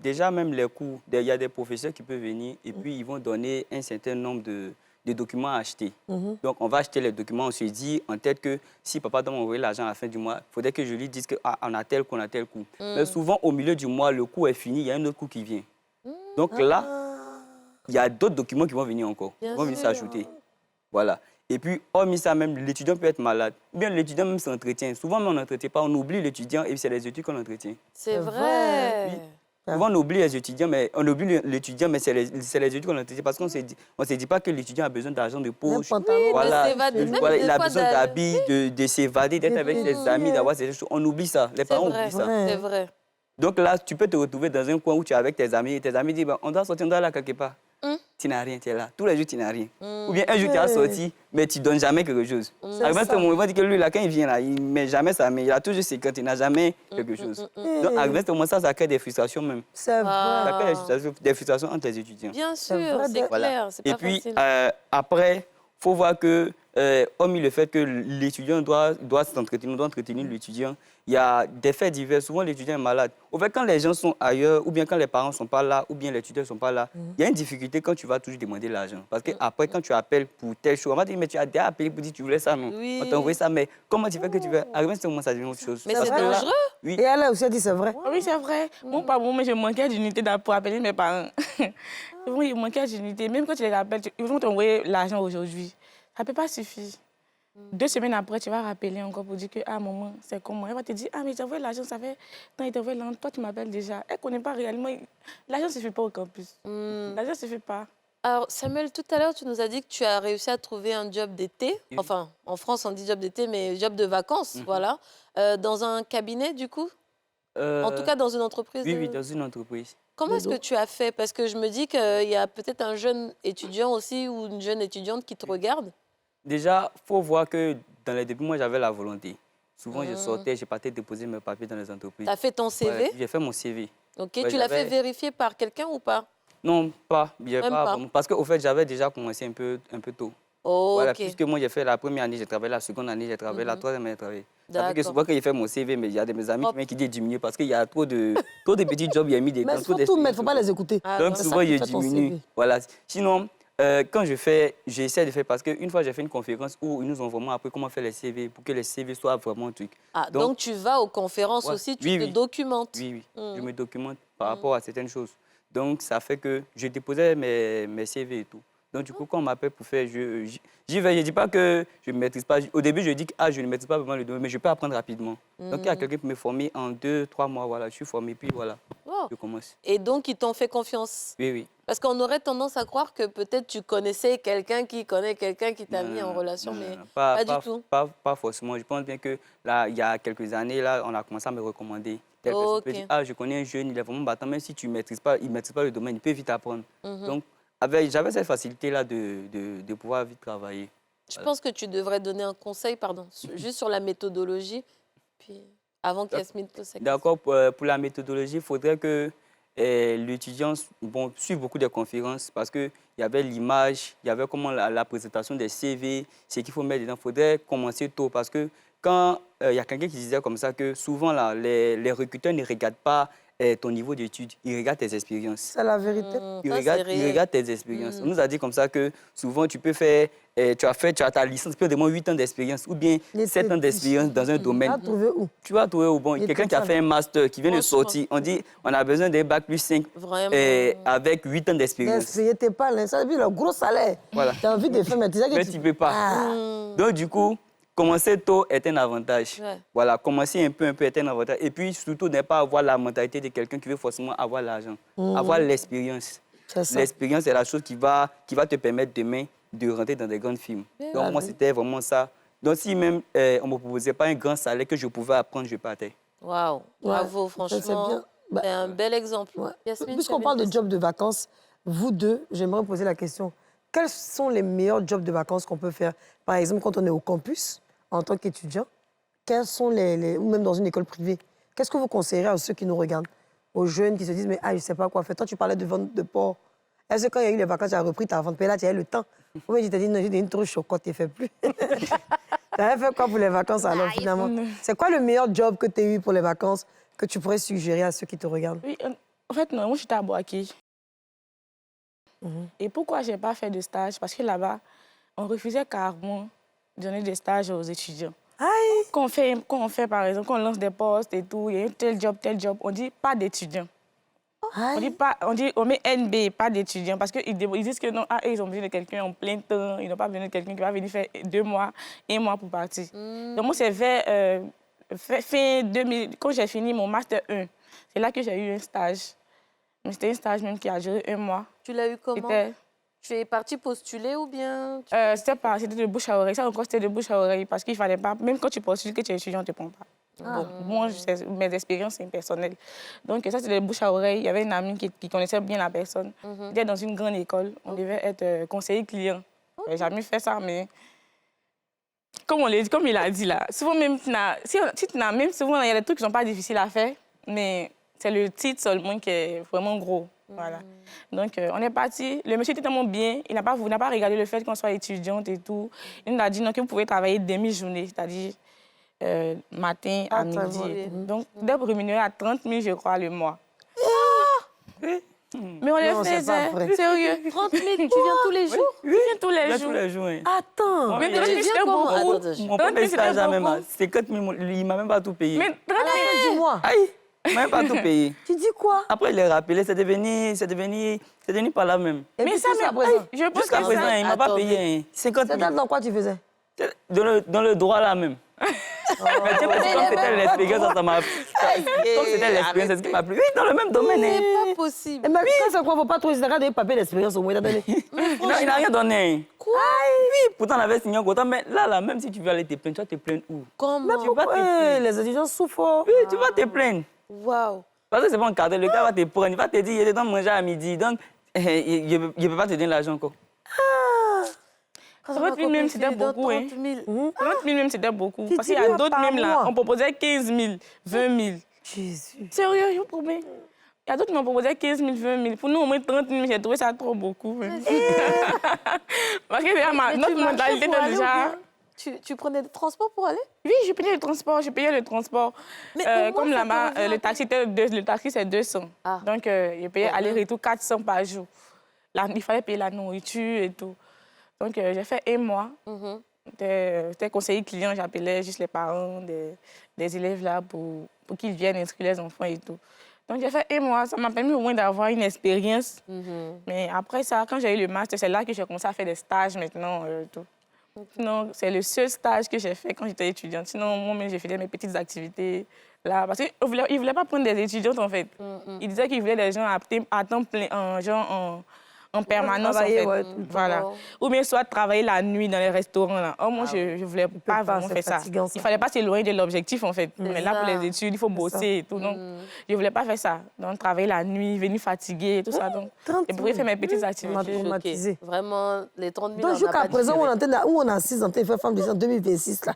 Déjà, même les cours, il y a des professeurs qui peuvent venir et puis ils vont donner un certain nombre de documents à acheter. Donc, on va acheter les documents, on se dit en tête que si papa doit m'envoyer l'argent à la fin du mois, il faudrait que je lui dise qu'on a tel cours, on a tel cours. Mais souvent, au milieu du mois, le cours est fini, il y a un autre cours qui vient. Donc là, il y a d'autres documents qui vont venir encore, qui vont venir s'ajouter. Voilà. Et puis, hormis ça même, l'étudiant peut être malade. Ou bien l'étudiant même s'entretient. Souvent, on n'entretient pas, on oublie l'étudiant et c'est les études qu'on entretient. C'est vrai. Oui. Souvent, on oublie les étudiants, mais on oublie l'étudiant, mais c'est les études qu'on entretient parce qu'on ne se dit pas que l'étudiant a besoin d'argent de poche. Voilà. Il a besoin d'habits, de s'évader, d'être avec ses amis, d'avoir ces choses. On oublie ça. Les parents oublient ça. C'est vrai. Donc là, tu peux te retrouver dans un coin où tu es avec tes amis et tes amis disent on doit sortir, on doit aller quelque part. Tu n'as rien, tu es là. Tous les jours, tu n'as rien. Ou bien un jour, tu as sorti, mais tu ne donnes jamais quelque chose. À ce moment, il va dire que lui, là, quand il vient là, il ne met jamais ça, mais il a toujours ses comptes, il n'a jamais quelque chose. Donc, à ce moment, ça crée des frustrations même. C'est vrai. Ça crée des frustrations entre les étudiants. Bien sûr, vrai, c'est Voilà. clair. C'est Et pas puis, facile. après, il faut voir que, hormis le fait que l'étudiant doit s'entretenir, doit entretenir l'étudiant, il y a des faits divers. Souvent, l'étudiant est malade. Au fait, quand les gens sont ailleurs, ou bien quand les parents ne sont pas là, ou bien les tuteurs ne sont pas là, il y a une difficulté quand tu vas toujours demander l'argent. Parce qu'après, quand tu appelles pour telle chose, on va te dire, mais tu as déjà appelé pour dire que tu voulais ça, non? Oui. On t'a envoyé ça, mais comment tu fais que tu veux? Arrivé à ce moment, ça devient autre chose. Mais Parce c'est que là, dangereux. oui. Et elle a aussi dit, c'est vrai. Oui, c'est vrai. Moi, par moment, je manquais d'unité pour appeler mes parents. Souvent, ils manquaient d'unité. Même quand tu les rappelles, ils vont t'envoyer l'argent aujourd'hui. Ça ne peut pas suffire. 2 semaines après, tu vas rappeler encore pour dire que, maman, c'est comment? Elle va te dire, mais j'ai envoyé l'argent, ça fait tant il t'a envoyé l'argent, toi, tu m'appelles déjà. Elle ne connaît pas réellement. L'argent ne suffit pas au campus. L'argent ne suffit pas. Alors, Samuel, tout à l'heure, tu nous as dit que tu as réussi à trouver un job d'été. Oui. Enfin, en France, on dit job d'été, mais job de vacances, voilà. Dans un cabinet, du coup? En tout cas, dans une entreprise? Oui, dans une entreprise. Comment est-ce que tu as fait? Parce que je me dis qu'il y a peut-être un jeune étudiant aussi ou une jeune étudiante qui te regarde. Déjà, il faut voir que dans les débuts, moi, j'avais la volonté. Souvent, je sortais, je partais déposer mes papiers dans les entreprises. Tu as fait ton CV? Ouais, j'ai fait mon CV. Ok, Ouais, tu l'as fait j'avais- vérifier par quelqu'un ou pas? Non, pas. Même pas. Vraiment. Parce qu'au fait, j'avais déjà commencé un peu tôt. Oh, Voilà, ok. puisque moi, j'ai fait la première année, j'ai travaillé, la seconde année, j'ai travaillé, la troisième année, j'ai travaillé. Ça fait que D'accord. souvent, quand j'ai fait mon CV, mais il y a de mes amis qui disent diminuer parce qu'il y a trop de petits jobs, il y a mis des Mais temps, trop surtout, il ne faut d'expérience. pas les écouter. Ah, Donc, non. souvent, qui je fait ton diminue. CV. Voilà. Sinon, quand j'essaie de faire, parce qu'une fois, j'ai fait une conférence où ils nous ont vraiment appris comment faire les CV pour que les CV soient vraiment un truc. Ah, donc tu vas aux conférences Ouais. aussi, tu Oui, te oui. documentes. Oui, oui. Mm. Je me documente par rapport à certaines choses. Donc, ça fait que je déposais mes CV et tout. Donc, du coup, quand on m'appelle pour faire, j'y vais. Je ne dis pas que je ne maîtrise pas. Au début, je dis que je ne maîtrise pas vraiment le domaine, mais je peux apprendre rapidement. Donc, il y a quelqu'un qui me former en 2-3 mois. Voilà, je suis formé, puis voilà, Oh. je commence. Et donc, ils t'ont fait confiance. Oui, oui. Parce qu'on aurait tendance à croire que peut-être tu connaissais quelqu'un qui connaît quelqu'un qui t'a mis en relation, mais pas du tout. Pas forcément. Je pense bien que là, il y a quelques années, là, on a commencé à me recommander. Telle personne peut dire, je connais un jeune, il est vraiment battant, même si tu ne maîtrises pas, il ne maîtrise pas le domaine, il peut vite apprendre. Donc, j'avais cette facilité-là de pouvoir vite travailler. Je pense que tu devrais donner un conseil, juste sur la méthodologie, puis avant qu'Yasmine pose sa question. D'accord, pour la méthodologie, il faudrait que l'étudiant suive beaucoup de conférences parce qu'il y avait l'image, il y avait comment la présentation des CV, ce qu'il faut mettre dedans. Il faudrait commencer tôt parce que quand il y a quelqu'un qui disait comme ça que souvent là, les recruteurs ne regardent pas ton niveau d'études, ils regardent tes expériences. C'est la vérité. Ils regardent tes expériences. On nous a dit comme ça que souvent tu peux faire, tu as ta licence, tu peux demander 8 ans d'expérience ou bien 7 ans d'expérience dans un domaine. Tu vas trouver où? Tu vas trouver où? Bon, quelqu'un qui a fait un master, qui vient de sortir, on dit on a besoin d'un bac plus 5 avec 8 ans d'expérience. N'essayez pas, ça veut dire le gros salaire. Voilà. Tu as envie de faire, mais tu sais que Mais tu ne peux pas. Donc du coup, commencer tôt est un avantage. Ouais. Voilà, commencer un peu est un avantage. Et puis surtout, ne pas avoir la mentalité de quelqu'un qui veut forcément avoir l'argent. Avoir l'expérience. L'expérience est la chose qui va te permettre demain de rentrer dans des grandes firmes. Donc moi, c'était vraiment ça. Donc si même on ne me proposait pas un grand salaire que je pouvais apprendre, je partais. Waouh, bravo, franchement. C'est un bel exemple. Ouais. Yasmine, Puisqu'on parle de job de vacances, vous deux, j'aimerais poser la question. Quels sont les meilleurs jobs de vacances qu'on peut faire? Par exemple, quand on est au campus, en tant qu'étudiant, quels sont ou même dans une école privée, qu'est-ce que vous conseillerez à ceux qui nous regardent, aux jeunes qui se disent, mais je ne sais pas quoi faire. Toi, tu parlais de vente de porc. Est-ce que quand il y a eu les vacances, tu as repris ta vente, mais là, tu as eu le temps? Ou bien tu t'es dit, non, j'ai une trop chocotte, tu ne fais plus. Tu avais fait quoi pour les vacances alors, finalement? C'est quoi le meilleur job que tu as eu pour les vacances que tu pourrais suggérer à ceux qui te regardent? Oui, en fait, non, moi, j'étais à Boaké. Et pourquoi je n'ai pas fait de stage? Parce que là-bas, on refusait carrément de donner des stages aux étudiants. Aïe. Quand on fait, par exemple, quand on lance des postes et tout, il y a tel job, on dit pas d'étudiants. On met NB, pas d'étudiants, parce qu'ils disent que non, ils ont besoin de quelqu'un en plein temps, ils n'ont pas besoin de quelqu'un qui va venir faire 2 mois, 1 mois pour partir. Donc moi, c'est vers fin 2000, quand j'ai fini mon Master 1, c'est là que j'ai eu un stage. Mais c'était un stage même qui a duré 1 mois. Tu l'as eu comment? Tu es partie postuler ou bien? C'était de bouche à oreille. Ça encore, c'était de bouche à oreille parce qu'il ne fallait pas, même quand tu postules que tu es étudiant, on ne te prend pas. Bon, moi, mes expériences, c'est personnel. Donc, ça, c'était de bouche à oreille. Il y avait une amie qui connaissait bien la personne. Elle était dans une grande école. On devait être conseiller client. Je n'ai jamais fait ça, mais comme il a dit là, souvent même, souvent, il y a des trucs qui ne sont pas difficiles à faire, mais c'est le titre seulement qui est vraiment gros. Voilà. Donc, on est parti. Le monsieur était tellement bien. Il n'a pas regardé le fait qu'on soit étudiante et tout. Il nous a dit non, que vous pouvez travailler demi-journée, c'est-à-dire matin à midi. Donc, d'être rémunéré à 30 000, je crois, le mois. Oui. Mais on le faisait. Sérieux. 30 000, tu viens tous les jours? Oui, je viens tous les jours. Tous les jours. Hein. Attends. Mais tu viens comment? Mon premier stage, c'est 4 000, il ne m'a même pas tout payé. Mais 30 000 du mois. Aïe! Même pas tout payé. Tu dis quoi? Après, il est rappelé, c'est devenu par là même. Et mais puis, ça, jusqu'à présent. je pense Jusqu'à que présent, ça... il ne m'a pas payé. Hein. 50 000. C'est dans quoi tu faisais? Dans le droit là même. Mais tu sais, parce que comme c'était l'expérience, ça m'a... Comme c'était l'expérience, c'est ce qui m'a plu. Oui, dans le même domaine. C'est Hein. pas possible. Mais ça, c'est quoi? Il ne faut pas trop essayer de des papiers d'expérience au moins. Il n'a rien donné. Quoi? Oui, pourtant on avait signé un contrat, mais là, même si tu veux aller te plaindre, tu vas te plaindre où? Comment? Tu vas te plaindre. Les étudiants souffrent. Oui, tu vas te plaindre. Waouh. Parce que c'est pas encadré, le gars va te prendre, il va te dire, il est dans manger à midi, donc il ne peut pas te donner l'argent encore. 30 000 même, c'était beaucoup. 30 000 même, c'était beaucoup. Parce qu'il y a d'autres même là, on proposait 15 000, 20 000. Jésus. Sérieux, je vous promets. Il y a d'autres qui m'ont proposé 15 000, 20 000. Pour nous, au moins 30 000, j'ai trouvé ça trop beaucoup. Parce Parce que déjà, Mais tu notre marchais mentalité pour était aller ou déjà... bien tu prenais des transports pour aller? Oui, je payais le transport. Mais au moins, Comme ça là-bas, te revient le taxi, c'est 200. Ah. Donc, je payais Ouais, aller-retour 400 par jour. Il fallait payer la nourriture et tout. Donc, j'ai fait 1 mois. J'étais conseiller client, j'appelais juste les parents des élèves là pour qu'ils viennent inscrire les enfants et tout. Donc, j'ai fait 1 mois. Ça m'a permis au moins d'avoir une expérience. Mais après ça, quand j'ai eu le master, c'est là que j'ai commencé à faire des stages maintenant. Tout. Sinon, c'est le seul stage que j'ai fait quand j'étais étudiante. Sinon, moi-même, j'ai fait mes petites activités là. Parce qu'ils ne voulaient pas prendre des étudiantes, en fait. Ils disaient qu'ils voulaient des gens à temps plein, en permanence, en travailler, fait. ouais, tout le temps. Voilà. Ou bien soit travailler la nuit dans les restaurants. Là. Oh, moi, je ne voulais pas pas, vraiment c'est faire ça. fatigant, ça. Il ne fallait pas s'éloigner de l'objectif, en fait. Mais là, pour ça. les études, il faut bosser et tout. Donc, je ne voulais pas faire ça. Donc, travailler la nuit, venir fatiguée et tout ça. Donc, 30 j'ai préféré faire mes petites On m'a activités. traumatisé. Vraiment, les 30 000, Donc, on n'a jusqu'à pas présent, digéré. où on assiste en train de faire femme de en 2026, là,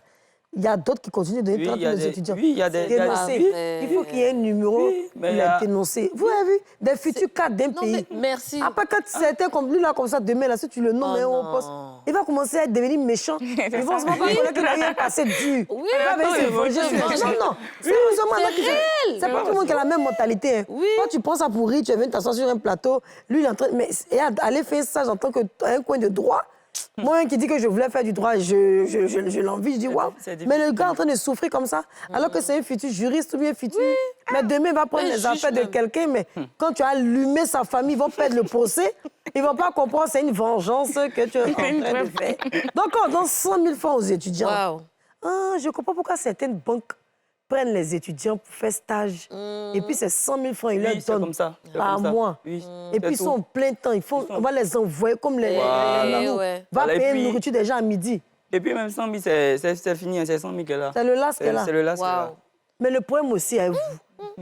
il y a d'autres qui continuent de donner 30 000 aux étudiants. Oui, il y a des... Dénoncer. Oui. Il faut qu'il y ait un numéro Oui, mais pour il y les a- dénoncer. Vous avez vu des futurs cadres d'un Non, mais pays. merci. Après, quand c'était comme lui, là, comme ça, demain, là, si tu le nommes Oh au non. poste, il va commencer à devenir méchant. Il va se pas qu'il n'a rien passé dur. Oui, il va venir se oui, venger oui, sur oui. les gens. Non, sérieusement, c'est réel. c'est pas tout le monde qui a la même mentalité. Hein. Oui. Quand tu prends ça pour rire, tu viens t'asseoir sur un plateau, lui, il est en train. Mais aller faire ça, j'entends qu'un coin de droit. Moi, qui dit que je voulais faire du droit, je l'envie, je dis waouh. c'est difficile. Mais le gars est en train de souffrir comme ça, alors que c'est un futur juriste ou bien un futur. Mais demain, il va prendre Un les juge affaires de même. quelqu'un, mais quand tu as allumé sa famille, ils vont perdre le procès. Ils ne vont pas comprendre, c'est une vengeance que tu es en train de faire. Donc, on donne 100 000 francs aux étudiants. Waouh. Ah, je ne comprends pas pourquoi certaines banques prennent les étudiants pour faire stage. Et puis, c'est 100 000 francs, ils leur Oui, c'est donnent comme ça. c'est par comme ça. mois. Oui. Et puis, ils sont en plein temps. On va les envoyer comme les... Voilà. nous. Ouais. Va Voilà, et payer puis- une nourriture déjà à midi. Et puis même 100 000, c'est fini, hein, c'est 100 000 qu'elle a. C'est le las qu'elle a. C'est le las qu'elle a. Waouh. Mais le problème aussi est vous.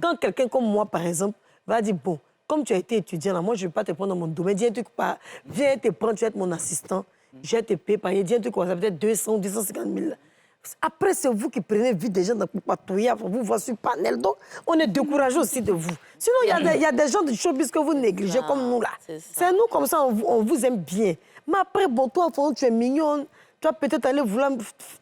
Quand quelqu'un comme moi, par exemple, va dire, bon, comme tu as été étudiant, là, moi, je ne vais pas te prendre dans mon domaine. Dis un truc, viens te prendre, tu vas être mon assistant. Je vais te payer par dis un truc, ça peut être 200 ou 250 000. Après, c'est vous qui prenez vite des gens pour patrouiller, pour vous voir sur panel. Donc, on est découragé aussi de vous. Sinon, il y a des gens de showbiz que vous négligez comme nous, là. c'est ça. C'est nous, comme ça, on vous aime bien. Mais après, bon, toi, tu es mignonne. Tu vas peut-être aller vouloir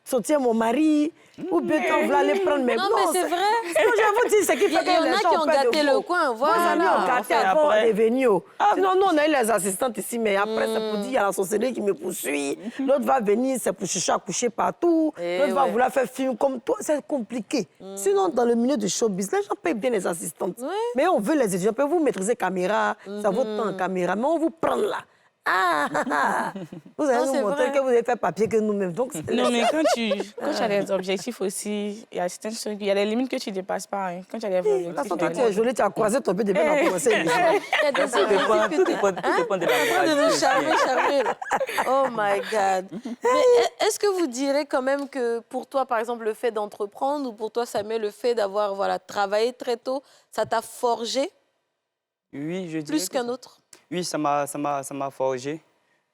sortir mon mari, ou bien tu vas vouloir aller prendre mes Non, mais c'est vrai. Sinon, je vais vous dire, c'est qui Il y fait que en les a gens qui ont peur de gâté vous. le coin, voilà. Vos amis ont gâté Enfin, avant, on après- est venu. Sinon, nous, on a eu les assistantes ici, mais après, c'est pour dire, il y a la sorcellerie qui me poursuit. L'autre va venir, c'est pour chercher à coucher partout. Eh L'autre va ouais. vouloir faire film comme toi. C'est compliqué. Sinon, dans le milieu du showbiz, les gens payent bien les assistantes. Mais on veut les étudiants. Vous maîtriser caméra, ça vaut tant en caméra, mais on vous prend là. Ah, ah, ah. Vous allez Non, nous c'est montrer vrai. que vous avez fait papier que nous-mêmes. Donc, Non, mais quand tu as des objectifs aussi, il y a certaines choses, il y a des limites que tu ne dépasses pas. Hein. Quand tu as des de toute objectifs, façon, il y a toi, tu es des- jolie, tu as croisé ton pied depuis qu'on a commencé l'émission. Il y a des Tout dépend, objectifs tout que dépend, tout dépend de la en train de nous moralité. charmer là. Oh my God. Mais est-ce que vous direz quand même que pour toi, par exemple, le fait d'entreprendre ou pour toi, Samuel, le fait d'avoir travaillé très tôt, ça t'a forgé Oui, je dirais plus que qu'un autre? Oui, ça m'a forgé.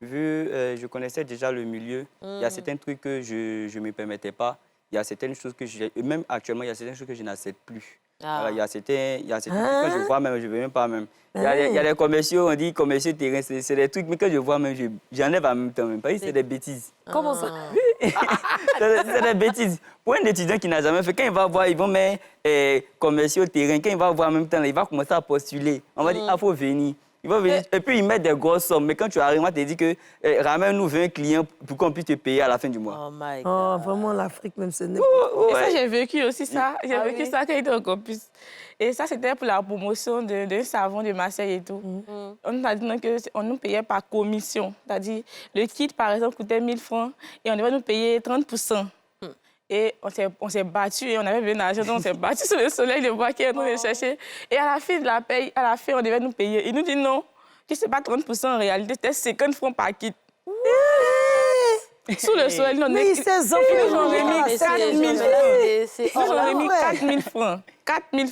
Vu, je connaissais déjà le milieu, il y a certains trucs que je ne me permettais pas. Il y a certaines choses que même actuellement, il y a certaines choses que je n'accepte plus. Ah. Voilà, il y a certains trucs que je vois même, je ne veux même pas même. Il y a des commerciaux, on dit commerciaux terrain, c'est des trucs mais que je vois même, j'enlève en même temps. Même. Parce que c'est des bêtises. Comment ça? C'est des bêtises. Pour un étudiant qui n'a jamais fait, quand il va voir, ils vont mettre commerciaux terrain, quand il va voir en même temps, il va commencer à postuler. On va dire, il faut venir. Il va venir. Et puis, ils mettent des grosses sommes. Mais quand tu arrives, on te dit que ramène-nous 20 clients pour qu'on puisse te payer à la fin du mois. Oh my God. Oh, vraiment, l'Afrique, même, ce n'est Et ça, j'ai vécu aussi ça. J'ai vécu oui? ça quand j'étais au campus. Et ça, c'était pour la promotion d'un savon de Marseille et tout. On nous a dit qu'on nous payait par commission. C'est-à-dire, le kit, par exemple, coûtait 1 000 francs et on devait nous payer 30%. Et on s'est battu et on avait besoin d'argent, donc on s'est battu sur le soleil de bois qui est en train de chercher. Et à la fin de la paye, à la fin, on devait nous payer. Il nous dit non, que ce n'est pas 30% en réalité, c'était 50 francs par kit. Sous le soleil, non, Mais ces enfants, ils nous ont remis Mais 4 000 c'est- francs. c'est Ils hors ont la remis loi. 4 000 francs. 4 000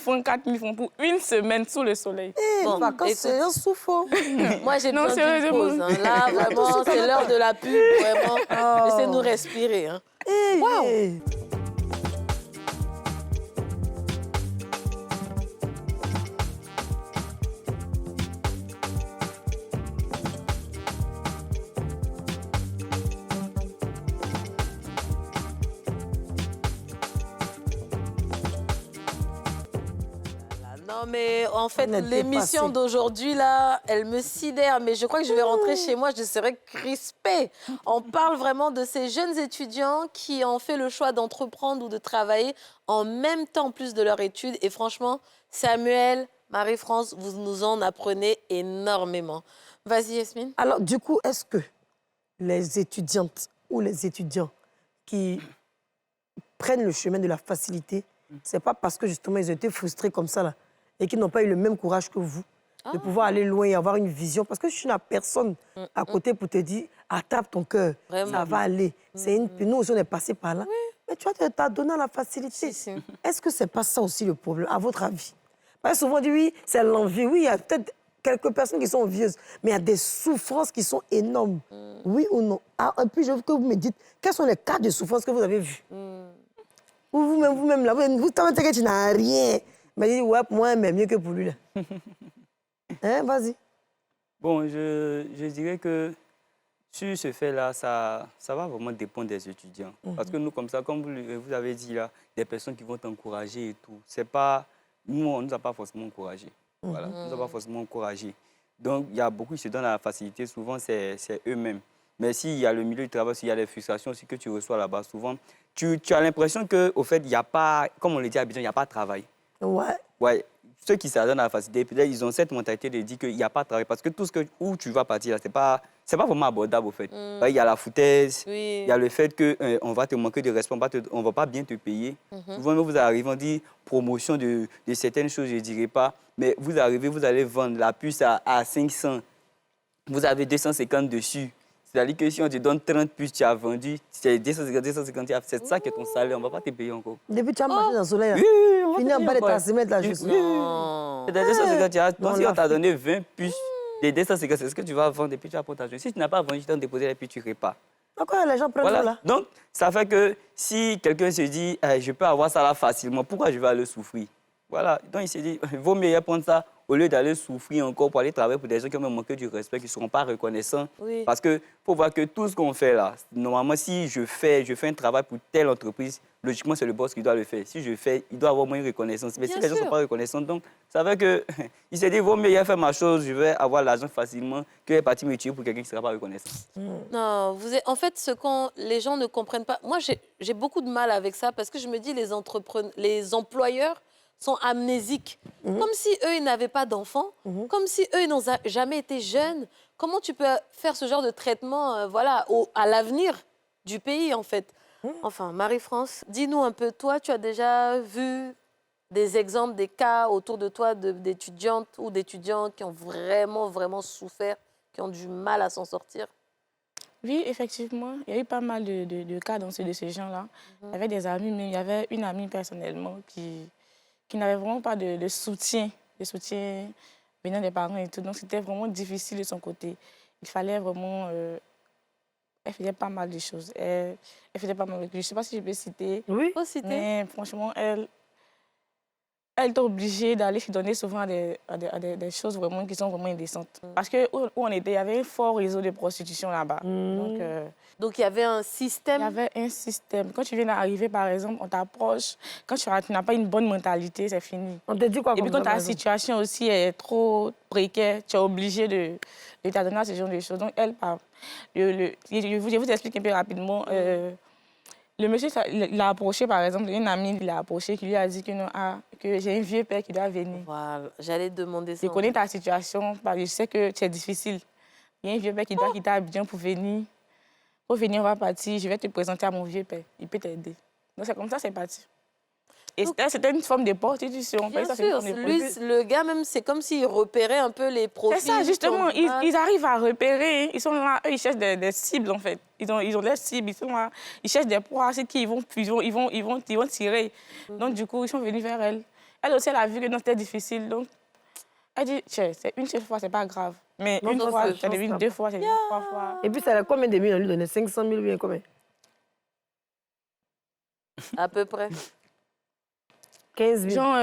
francs pour une semaine sous le soleil. Bon, vacances, écoute. c'est un souffle. Moi, j'ai Non, besoin sérieux, d'une je pause. me- Hein. Là, vraiment, c'est l'heure de la pub. Vraiment, laissez-nous respirer. Hein. Wow. Non, mais en fait, On est l'émission dépassé. d'aujourd'hui, là, elle me sidère. Mais je crois que je vais rentrer chez moi, je serai crispée. On parle vraiment de ces jeunes étudiants qui ont fait le choix d'entreprendre ou de travailler en même temps, en plus de leurs études. Et franchement, Samuel, Marie-France, vous nous en apprenez énormément. Vas-y, Yasmine. Alors, du coup, est-ce que les étudiantes ou les étudiants qui prennent le chemin de la facilité, c'est pas parce que justement ils ont été frustrés comme ça là et qu'ils n'ont pas eu le même courage que vous de pouvoir aller loin et avoir une vision. Parce que je suis la personne à côté pour te dire, attrape ton cœur, Vraiment. ça va aller. C'est une... Nous aussi, on est passé par là. Mais tu vois, tu as donné la facilité. Si, si. Est-ce que c'est pas ça aussi le problème, à votre avis? Parce que souvent on dit, oui, c'est l'envie. Oui, il y a peut-être quelques personnes qui sont envieuses, mais il y a des souffrances qui sont énormes. Oui ou non? Ah, et puis, je veux que vous me dites, quels sont les cas de souffrance que vous avez vus? Vous-même, là, vous savez que tu n'as rien. Mais il dit, ouais, pour moi, mais mieux que pour lui, là. Hein, vas-y. Bon, je dirais que sur ce fait-là, ça va vraiment dépendre des étudiants. Parce que nous, comme ça, comme vous avez dit là, des personnes qui vont t'encourager et tout, c'est pas... Nous, on ne nous a pas forcément encouragés. Voilà, on ne nous a pas forcément encouragés. Donc, il y a beaucoup qui se donnent la facilité, souvent, c'est eux-mêmes. Mais s'il y a le milieu du travail, s'il y a les frustrations aussi que tu reçois là-bas, souvent, tu as l'impression qu'au fait, il n'y a pas, comme on le dit à Abidjan, il n'y a pas de travail. Ouais. Ouais, ceux qui s'adonnent à la facilité, peut-être ils ont cette mentalité de dire qu'il n'y a pas de travail. Parce que tout ce que, où tu vas partir, là, c'est pas vraiment abordable, au fait. Il y a la foutaise, il y a le fait qu'on va te manquer de respect, on ne va pas bien te payer. Souvent, vous arrivez, on dit promotion de certaines choses, je ne dirais pas. Mais vous arrivez, vous allez vendre la puce à 500. Vous avez 250 dessus. C'est-à-dire que si on te donne 30 puces, tu as vendu, c'est 250, c'est ça qui est ton salaire, on ne va pas te payer encore. Depuis tu as marché dans le soleil, là. Oui, on va Fini te en payer bas de encore. ta semaine, là, je Oui, suis. c'est 250, tu as. Non, Donc, si on t'a l'Afrique. donné 20 puces, des 250, c'est ce que tu vas vendre et puis tu vas prendre ta journée. Si tu n'as pas vendu, tu t'en déposé et puis tu repars. Pourquoi les gens prennent Voilà. tout, là? Donc, ça fait que si quelqu'un se dit, je peux avoir ça là facilement, pourquoi je vais aller souffrir? Voilà. Donc, il se dit, il vaut mieux prendre ça au lieu d'aller souffrir encore pour aller travailler pour des gens qui ont même manqué du respect, qui ne seront pas reconnaissants. Oui. Parce qu'il faut voir que tout ce qu'on fait là, normalement, si je fais un travail pour telle entreprise, logiquement, c'est le boss qui doit le faire. Si je fais, il doit avoir moins de reconnaissance. Mais Bien si les gens ne sûr. sont pas reconnaissants, donc, ça fait que il s'est dit, vaut mieux faire ma chose, je vais avoir l'argent facilement, que de partir me tuer pour quelqu'un qui ne sera pas reconnaissant. Non, en fait, les gens ne comprennent pas. Moi, j'ai beaucoup de mal avec ça parce que je me dis les employeurs sont amnésiques. Comme si eux, ils n'avaient pas d'enfants, comme si eux, ils n'ont jamais été jeunes. Comment tu peux faire ce genre de traitement voilà, à l'avenir du pays, en fait? Enfin, Marie-France, dis-nous un peu, toi, tu as déjà vu des exemples, des cas autour de toi d'étudiantes ou d'étudiants qui ont vraiment, vraiment souffert, qui ont du mal à s'en sortir? Oui, effectivement, il y a eu pas mal de cas de ces gens-là. Il y avait des amis, mais il y avait une amie personnellement qui n'avait vraiment pas de soutien venant des parents et tout. Donc, c'était vraiment difficile de son côté. Il fallait vraiment... elle faisait pas mal de choses. Elle faisait pas mal de choses. Je ne sais pas si je peux citer, Oui. Faut citer. mais franchement, elle était obligée d'aller se donner souvent à des choses vraiment qui sont vraiment indécentes. Parce que où on était, il y avait un fort réseau de prostitution là-bas. Donc, il y avait un Il système. y avait un système. Quand tu viens d'arriver, par exemple, on t'approche. Quand tu n'as pas une bonne mentalité, c'est fini. On te dit quoi Et puis comme quand ça, ta par exemple? situation aussi est trop précaire, tu es obligé de t'adonner à ce genre de choses. Donc, elle, je vous explique un peu rapidement. Le monsieur, il l'a approché, par exemple, une amie, il l'a approché, qui lui a dit que, non, que j'ai un vieux père qui doit venir. Voilà, j'allais demander ça. Je connais ta situation, parce que je sais que c'est difficile. Il y a un vieux père qui doit quitter Abidjan pour venir. Pour venir, on va partir, je vais te présenter à mon vieux père. Il peut t'aider. Donc, c'est comme ça, c'est parti. Et c'était une forme de prostitution. Bien Ça, c'est une sûr, forme de lui, prostitution. le gars, même, c'est comme s'il repérait un peu les profils. C'est ça, justement. qui ont du mal. Ils arrivent à repérer. Ils sont là, eux, ils cherchent des cibles, en fait. Ils ont leurs cibles, ils sont là. Ils cherchent des proies, c'est qui ils vont tirer. Donc, du coup, ils sont venus vers elle. Elle aussi, elle a vu que non, c'était difficile. Donc, elle dit, tiens, c'est une seule fois, c'est pas grave. Mais Non, une ça, fois, c'est c'est devenu chance, 2 fois, c'est devenu 3 fois. Et puis, ça a combien de millions à lui donner? 500 000 bien combien? À peu près. 15 000. Genre,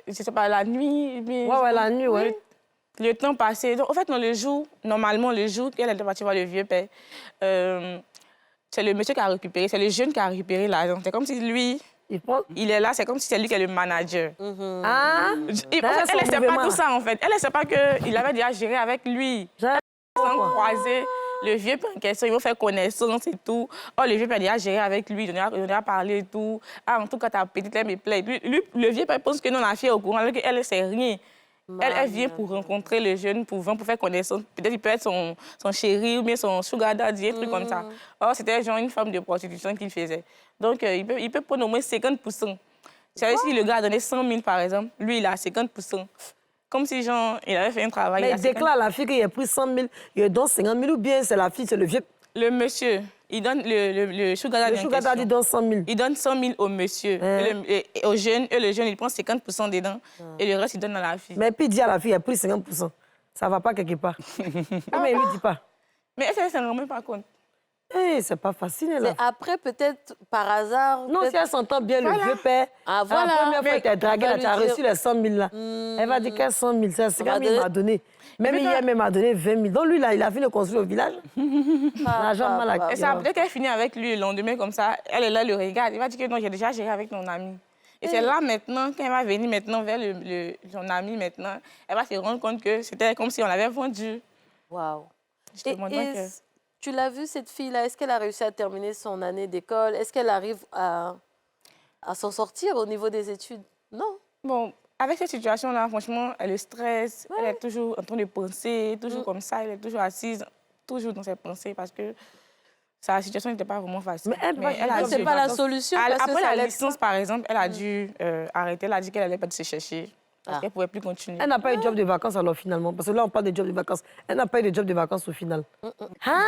je sais pas, la nuit. Mais... Ouais, la nuit, ouais. Le temps passé. Donc, en fait, normalement, le jour qu'elle était partie voir le vieux père, c'est le monsieur qui a récupéré, c'est le jeune qui a récupéré l'argent. C'est comme si lui, Il est là, c'est comme si c'est lui qui est le manager. Ah, En fait, elle ne sait pas tout ça, en fait. Elle ne sait pas qu'il avait déjà géré avec lui. Sans croiser le vieux père en question, ils vont faire connaissance et tout. Oh, le vieux père a déjà géré avec lui, il en a parlé et tout. Ah, en tout cas, ta petite, elle me plaît. Lui, le vieux père pense que non, la fille est au courant, alors qu'elle ne sait rien. Elle vient pour rencontrer le jeune, pour faire connaissance. Peut-être il peut être son chéri ou bien son sugar daddy, un truc comme ça. Or, c'était genre une forme de prostitution qu'il faisait. Donc, il peut prendre au moins 50%. C'est-à-dire, si le gars a donné 100 000, par exemple, lui, il a 50%. Comme si, genre, il avait fait un travail. Mais il déclare à la fille qu'il a pris 100 000, il donne 50 000 ou bien c'est la fille, c'est le vieux. Le monsieur, il donne le sugar daddy. Le sugar daddy donne 100 000. Il donne 100 000 au monsieur. Et au jeune, le jeune, il prend 50% dedans. Et le reste, il donne à la fille. Mais puis il dit à la fille, il a pris 50%. Ça ne va pas quelque part. Mais il ne lui dit pas. Mais elle ne s'en rend même pas compte. Eh, c'est pas facile, là. Mais après, peut-être, par hasard... Non, si elle s'entend bien, le vieux père, Ah, voilà. la première fois que tu as dragué, Elle va là, tu as lui dire- reçu les 100 000, là. Elle va dire qu'elle 100 000, c'est 50 000 m'a donné. Même hier, même m'a donné 20 000. Donc lui, là, il a fini de construire au village. L'argent mal Et ça, acquis. peut-être qu'elle finit avec lui le lendemain comme ça. Elle est là, le regarde. Il va dire que non, j'ai déjà géré avec mon ami. Et c'est là maintenant, quand elle va venir maintenant vers son ami maintenant, elle va se rendre compte que c'était comme si on l'avait vendu. Waouh. Justement, donc, Tu l'as vue, cette fille-là? Est-ce qu'elle a réussi à terminer son année d'école? Est-ce qu'elle arrive à s'en sortir au niveau des études? Non. Bon, avec cette situation-là, franchement, elle est stress. Elle est toujours en train de penser, toujours comme ça. Elle est toujours assise, toujours dans ses pensées parce que sa situation n'était pas vraiment facile. Mais C'est pas la solution. Parce que Après ça la laisse licence, par exemple, elle a dû arrêter. Elle a dit qu'elle allait pas se chercher parce qu'elle ne pouvait plus continuer. Elle n'a pas eu de job de vacances alors finalement. Parce que là, on parle de job de vacances. Elle n'a pas eu de job de vacances au final. Hein?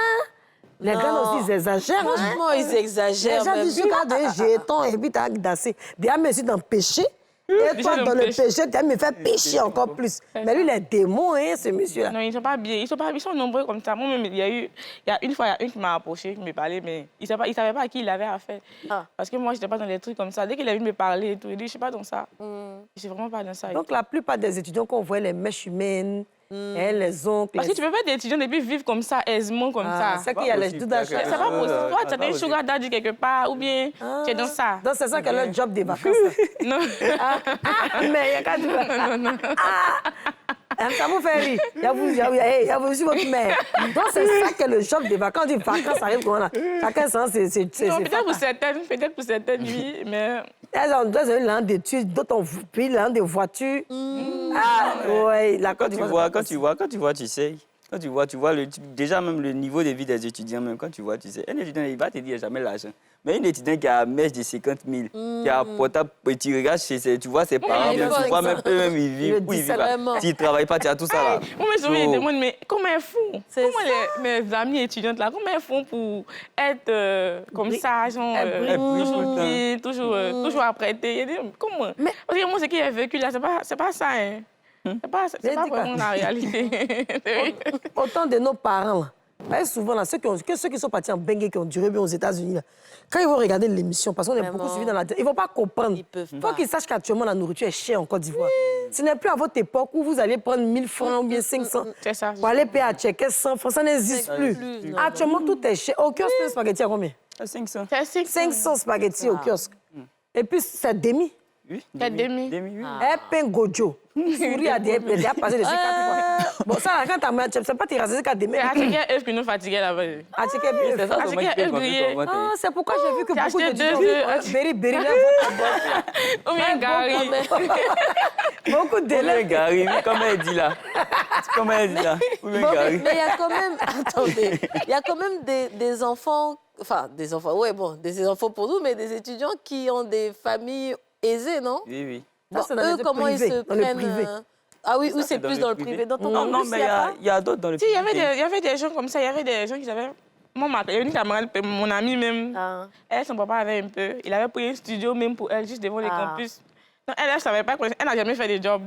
Les gars aussi, ils exagèrent. Hein? Franchement, ils exagèrent. Les gens disent, tu as des jetons et puis tu as dansé. Déjà, mais si dans le péché. Et toi, dans le péché, tu as me fait pécher encore plus. Mais lui, il est démon, hein, ce monsieur-là. Non, ils ne sont pas bien. Ils sont nombreux comme ça. Moi-même, il y a une fois, il y a un qui m'a approché, qui me parlait, mais il ne savait pas à qui il avait affaire. Parce que moi, je n'étais pas dans des trucs comme ça. Dès qu'il a vu me parler et tout, il dit, je ne suis pas dans ça. Je ne suis vraiment pas dans ça. Donc, la plupart des étudiants qu'on voit, les mèches humaines, les oncles... Parce que tu ne peux pas être étudiant et puis vivre comme ça, aisément comme ça. C'est qu'il y a les doutes d'achat. C'est pas possible. Toi, tu as un sugar daddy quelque part, ou bien tu es dans ça. Donc, c'est ça qu'elle a le job des vacances. Non. Mais il y a qu'à dire... Non. Ça vous fait rire. Il y a vous aussi votre mère. Donc, c'est ça que le job des vacances. Des vacances arrive comment là? Chacun sens, c'est... Non, peut-être pour certaines, oui, mais... Elles ont l'un d'études, d'autres ont pris l'un des voitures. Ah, ouais, la Quand tu vois, tu sais. Quand tu vois déjà même le niveau de vie des étudiants, même quand tu vois, tu sais. Un étudiant, il va te dire jamais l'argent. Mais un étudiant qui a un mèche de 50 000, qui a un portable, tu regardes chez ses parents, bien, tu vois même eux-mêmes, ils vivent. Où ils vivent. S'ils ne travaillent pas, tu as tout ça là. Moi, je me demande, mais comment elles font? Comment mes amies étudiantes là, comment elles font pour être comme ça, genre, toujours apprêtées? Comment? Parce que moi, ce qui est vécu là, c'est pas ça, hein. C'est pas vraiment la réalité. Autant de nos parents, là, souvent, là, ceux qui sont partis en Bengue, qui ont duré bien aux États-Unis, là, quand ils vont regarder l'émission, parce qu'on est beaucoup suivis dans la télé, ils ne vont pas comprendre. Il faut qu'ils sachent qu'actuellement, la nourriture est chère en Côte d'Ivoire. Ce n'est plus à votre époque où vous allez prendre 1000 francs ou bien 500 pour aller payer à checker 100 francs. Ça n'existe plus. Actuellement, tout est cher. Au kiosque, le spaghetti à combien? 500. 500 spaghettis au kiosque. Et puis, c'est demi. Oui, demi. Oui. Un pain gojo. Souris a déjà passé dessus 4 fois. Bon, ça, quand t'as mal, tu ne sais pas t'y raser qu'à demi. C'est Acheter œufs qui nous fatiguait là-bas. C'est pourquoi j'ai vu que beaucoup de gens... Berry, ou bien Gary. Beaucoup d'élèves. Gary, comme elle dit là. Mais il y a quand même... Attendez. Il y a quand même des enfants... Enfin, des enfants, ouais, bon, des enfants pour nous, mais des étudiants qui ont des familles aisées, non? Oui. Bon, eux, comment ils se prennent... Ah oui, c'est plus dans le privé. Non, mais il y a d'autres dans le privé. Il y avait des gens comme ça, il y avait des gens qui avaient... Il y avait une camarade, mon amie même, elle, son papa avait un peu... Il avait pris un studio même pour elle, juste devant les campus. Donc, elle ne savait pas, elle n'a jamais fait de job.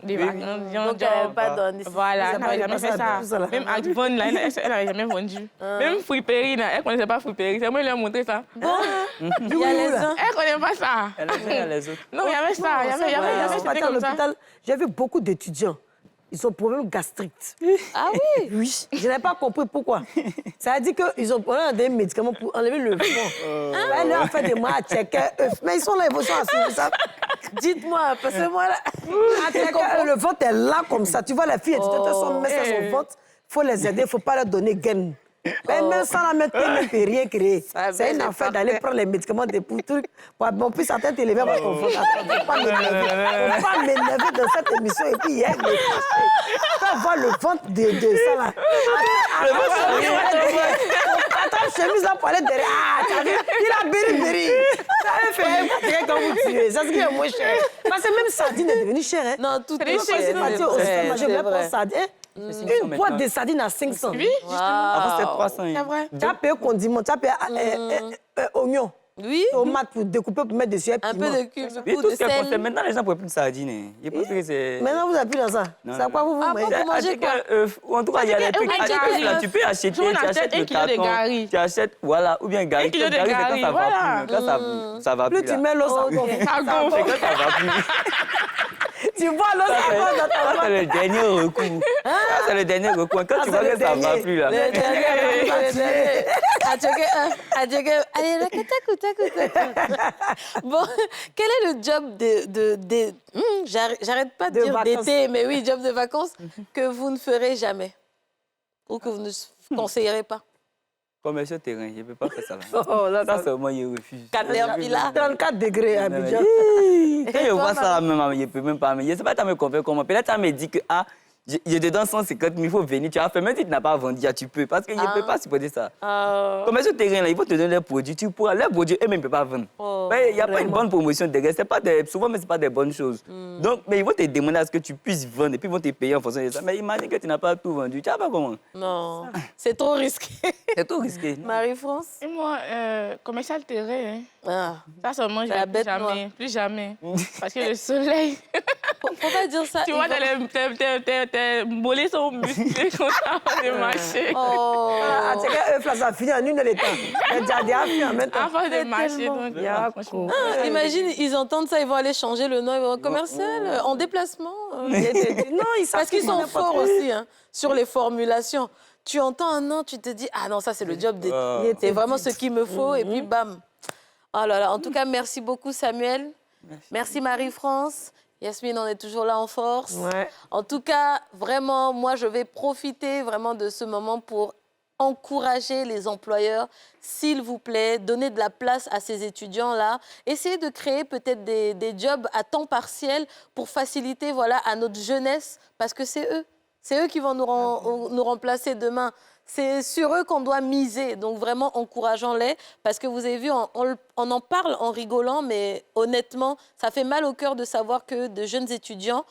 Des vacances, donc, elle n'avait pas donné. Voilà, elle n'avait jamais fait ça. Même Activon, elle n'avait jamais vendu. Même Friperie, elle ne connaissait pas Friperie. C'est moi qui lui ai montré ça. Bon, il y a les uns. Elle ne connaît pas ça. Elle a fait les autres. Non, il y avait ça. Il y avait comme ça. J'ai vu beaucoup d'étudiants ils ont problème gastrique. Ah oui? Oui. Je n'ai pas compris pourquoi. Ça veut dire qu'ils ont pris des médicaments pour enlever le fond. Elle a fait des mois à checker. Mais ils sont là, ils sont assis, ça. Dites-moi, parce que moi, là... Le ventre est là comme ça. Tu vois, les filles, elles sont mises sur son ventre. Il faut les aider, il ne faut pas leur donner gain. Mais même sans la mettre, tu ne peux rien créer. C'est une affaire d'aller prendre les médicaments des trucs. Bon, puis certains t'élever à ton ventre. Il ne faut pas m'énerver dans cette émission. Et puis, il y a des tu vas voir le ventre de ça là. Attends, chemise là pour aller derrière. Ah, tu as vu? Il a biri. Ça a fait un truc comme vous tuez. Ça, c'est qui est moins cher. Parce que même sardine est devenue chère. Non, tout est cher. Je vais prendre sardine. Une boîte de sardines à 500. Oui, justement. Avant, c'était 300. C'est vrai. Tu as payé condiment, tu as payé oignon, Oui, tomate pour découper, pour mettre dessus. un peu de cube, Et de tout ce qui est sel. conseil, maintenant, les gens ne prennent plus de sardines. Hein. Je pense que c'est... Maintenant, vous n'avez plus dans ça. C'est à quoi vous Ah, mangez? bon, vous mangez quoi? Ou en tout cas, il y a des trucs. gari. Tu peux acheter, Tout le monde tu achète achètes un le kilo de carton. gari. Tu achètes, voilà, ou bien gari. Un kilo de Gari, c'est gari, quand ça voilà. va plus. Quand ça va Plus plus. tu là. mets l'eau, ça Ça gonfle. gonfle. C'est quand ça va plus. Tu vois l'eau, ça gonfle dans ta Ça, c'est boîte. le dernier recours. Ça, c'est le dernier recours. Quand tu c'est vois le que ça va dernier. plus, là. Le dernier. Bon, quel est le job j'arrête pas de De dire vacances. d'été, mais oui, job de vacances, que vous ne ferez jamais ou que vous ne conseillerez pas? Commercial terrain, je ne peux pas faire ça là. Oh, là, Ça, c'est moi, je refuse. Caterpillar. 34 degrés à Abidjan. Quand je vois ça, même, je ne peux même pas. Mais je ne sais pas, tu me convaincu comment. Peut-être tu me dit que je te donne 150 000, il faut venir. Tu as fait, même si tu n'as pas vendu, tu peux. Parce que je ne peux pas supporter ça. Comme sur terrain, là, il faut te donner les produits. Tu pourras, les produits, eux-mêmes ne peuvent pas vendre. Il n'y a pas une bonne promotion derrière. Souvent, ce n'est pas des bonnes choses. Donc, mais ils vont te demander à ce que tu puisses vendre et puis ils vont te payer en fonction de ça. Mais imagine que tu n'as pas tout vendu. Tu ne sais pas comment. Non, c'est trop risqué. C'est tout risqué. Marie-France? Et moi, commercial terrain, hein. Ah, Ça seulement, je la vais bête plus noire. jamais. Plus jamais. Parce que le soleil, faut pas dire ça. tu vois, Yvonne. tes mollets sont musclés quand ça de marcher. Oh. Ah, tu sais ça finit en une heure de temps. Mais tu as déjà fini en même temps. Avant de marcher, tellement. donc, Y'a franchement. Ah, imagine, ils entendent ça, ils vont aller changer le nom, ils vont commercial, en déplacement. Non, ils savent Parce qu'ils sont n'importe forts quoi. aussi hein, sur les formulations. Tu entends un nom, tu te dis, ah non, ça c'est le job d'été. C'est vraiment ce qu'il me faut, et puis bam. Oh là là, en tout cas, merci beaucoup Samuel. Merci Marie-France. Yasmine, on est toujours là en force. Ouais. En tout cas, vraiment, moi, je vais profiter vraiment de ce moment pour encourager les employeurs, s'il vous plaît, donner de la place à ces étudiants-là. Essayez de créer peut-être des jobs à temps partiel pour faciliter voilà, à notre jeunesse, parce que c'est eux. C'est eux qui vont nous remplacer demain. C'est sur eux qu'on doit miser. Donc, vraiment, encourageons-les. Parce que vous avez vu, on en parle en rigolant, mais honnêtement, ça fait mal au cœur de savoir que de jeunes étudiants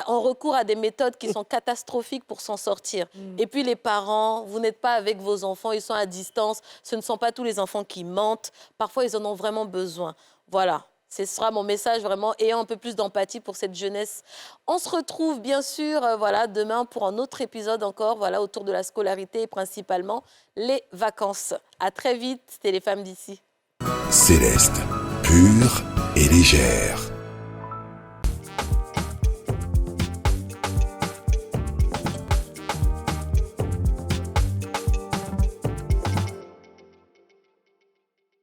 ont recours à des méthodes qui sont catastrophiques pour s'en sortir. Et puis, les parents, vous n'êtes pas avec vos enfants, ils sont à distance. Ce ne sont pas tous les enfants qui mentent. Parfois, ils en ont vraiment besoin. Voilà. Ce sera mon message, vraiment, ayant un peu plus d'empathie pour cette jeunesse. On se retrouve, bien sûr, voilà, demain pour un autre épisode encore, voilà, autour de la scolarité et principalement les vacances. À très vite, c'était les femmes d'ici. Céleste, pure et légère.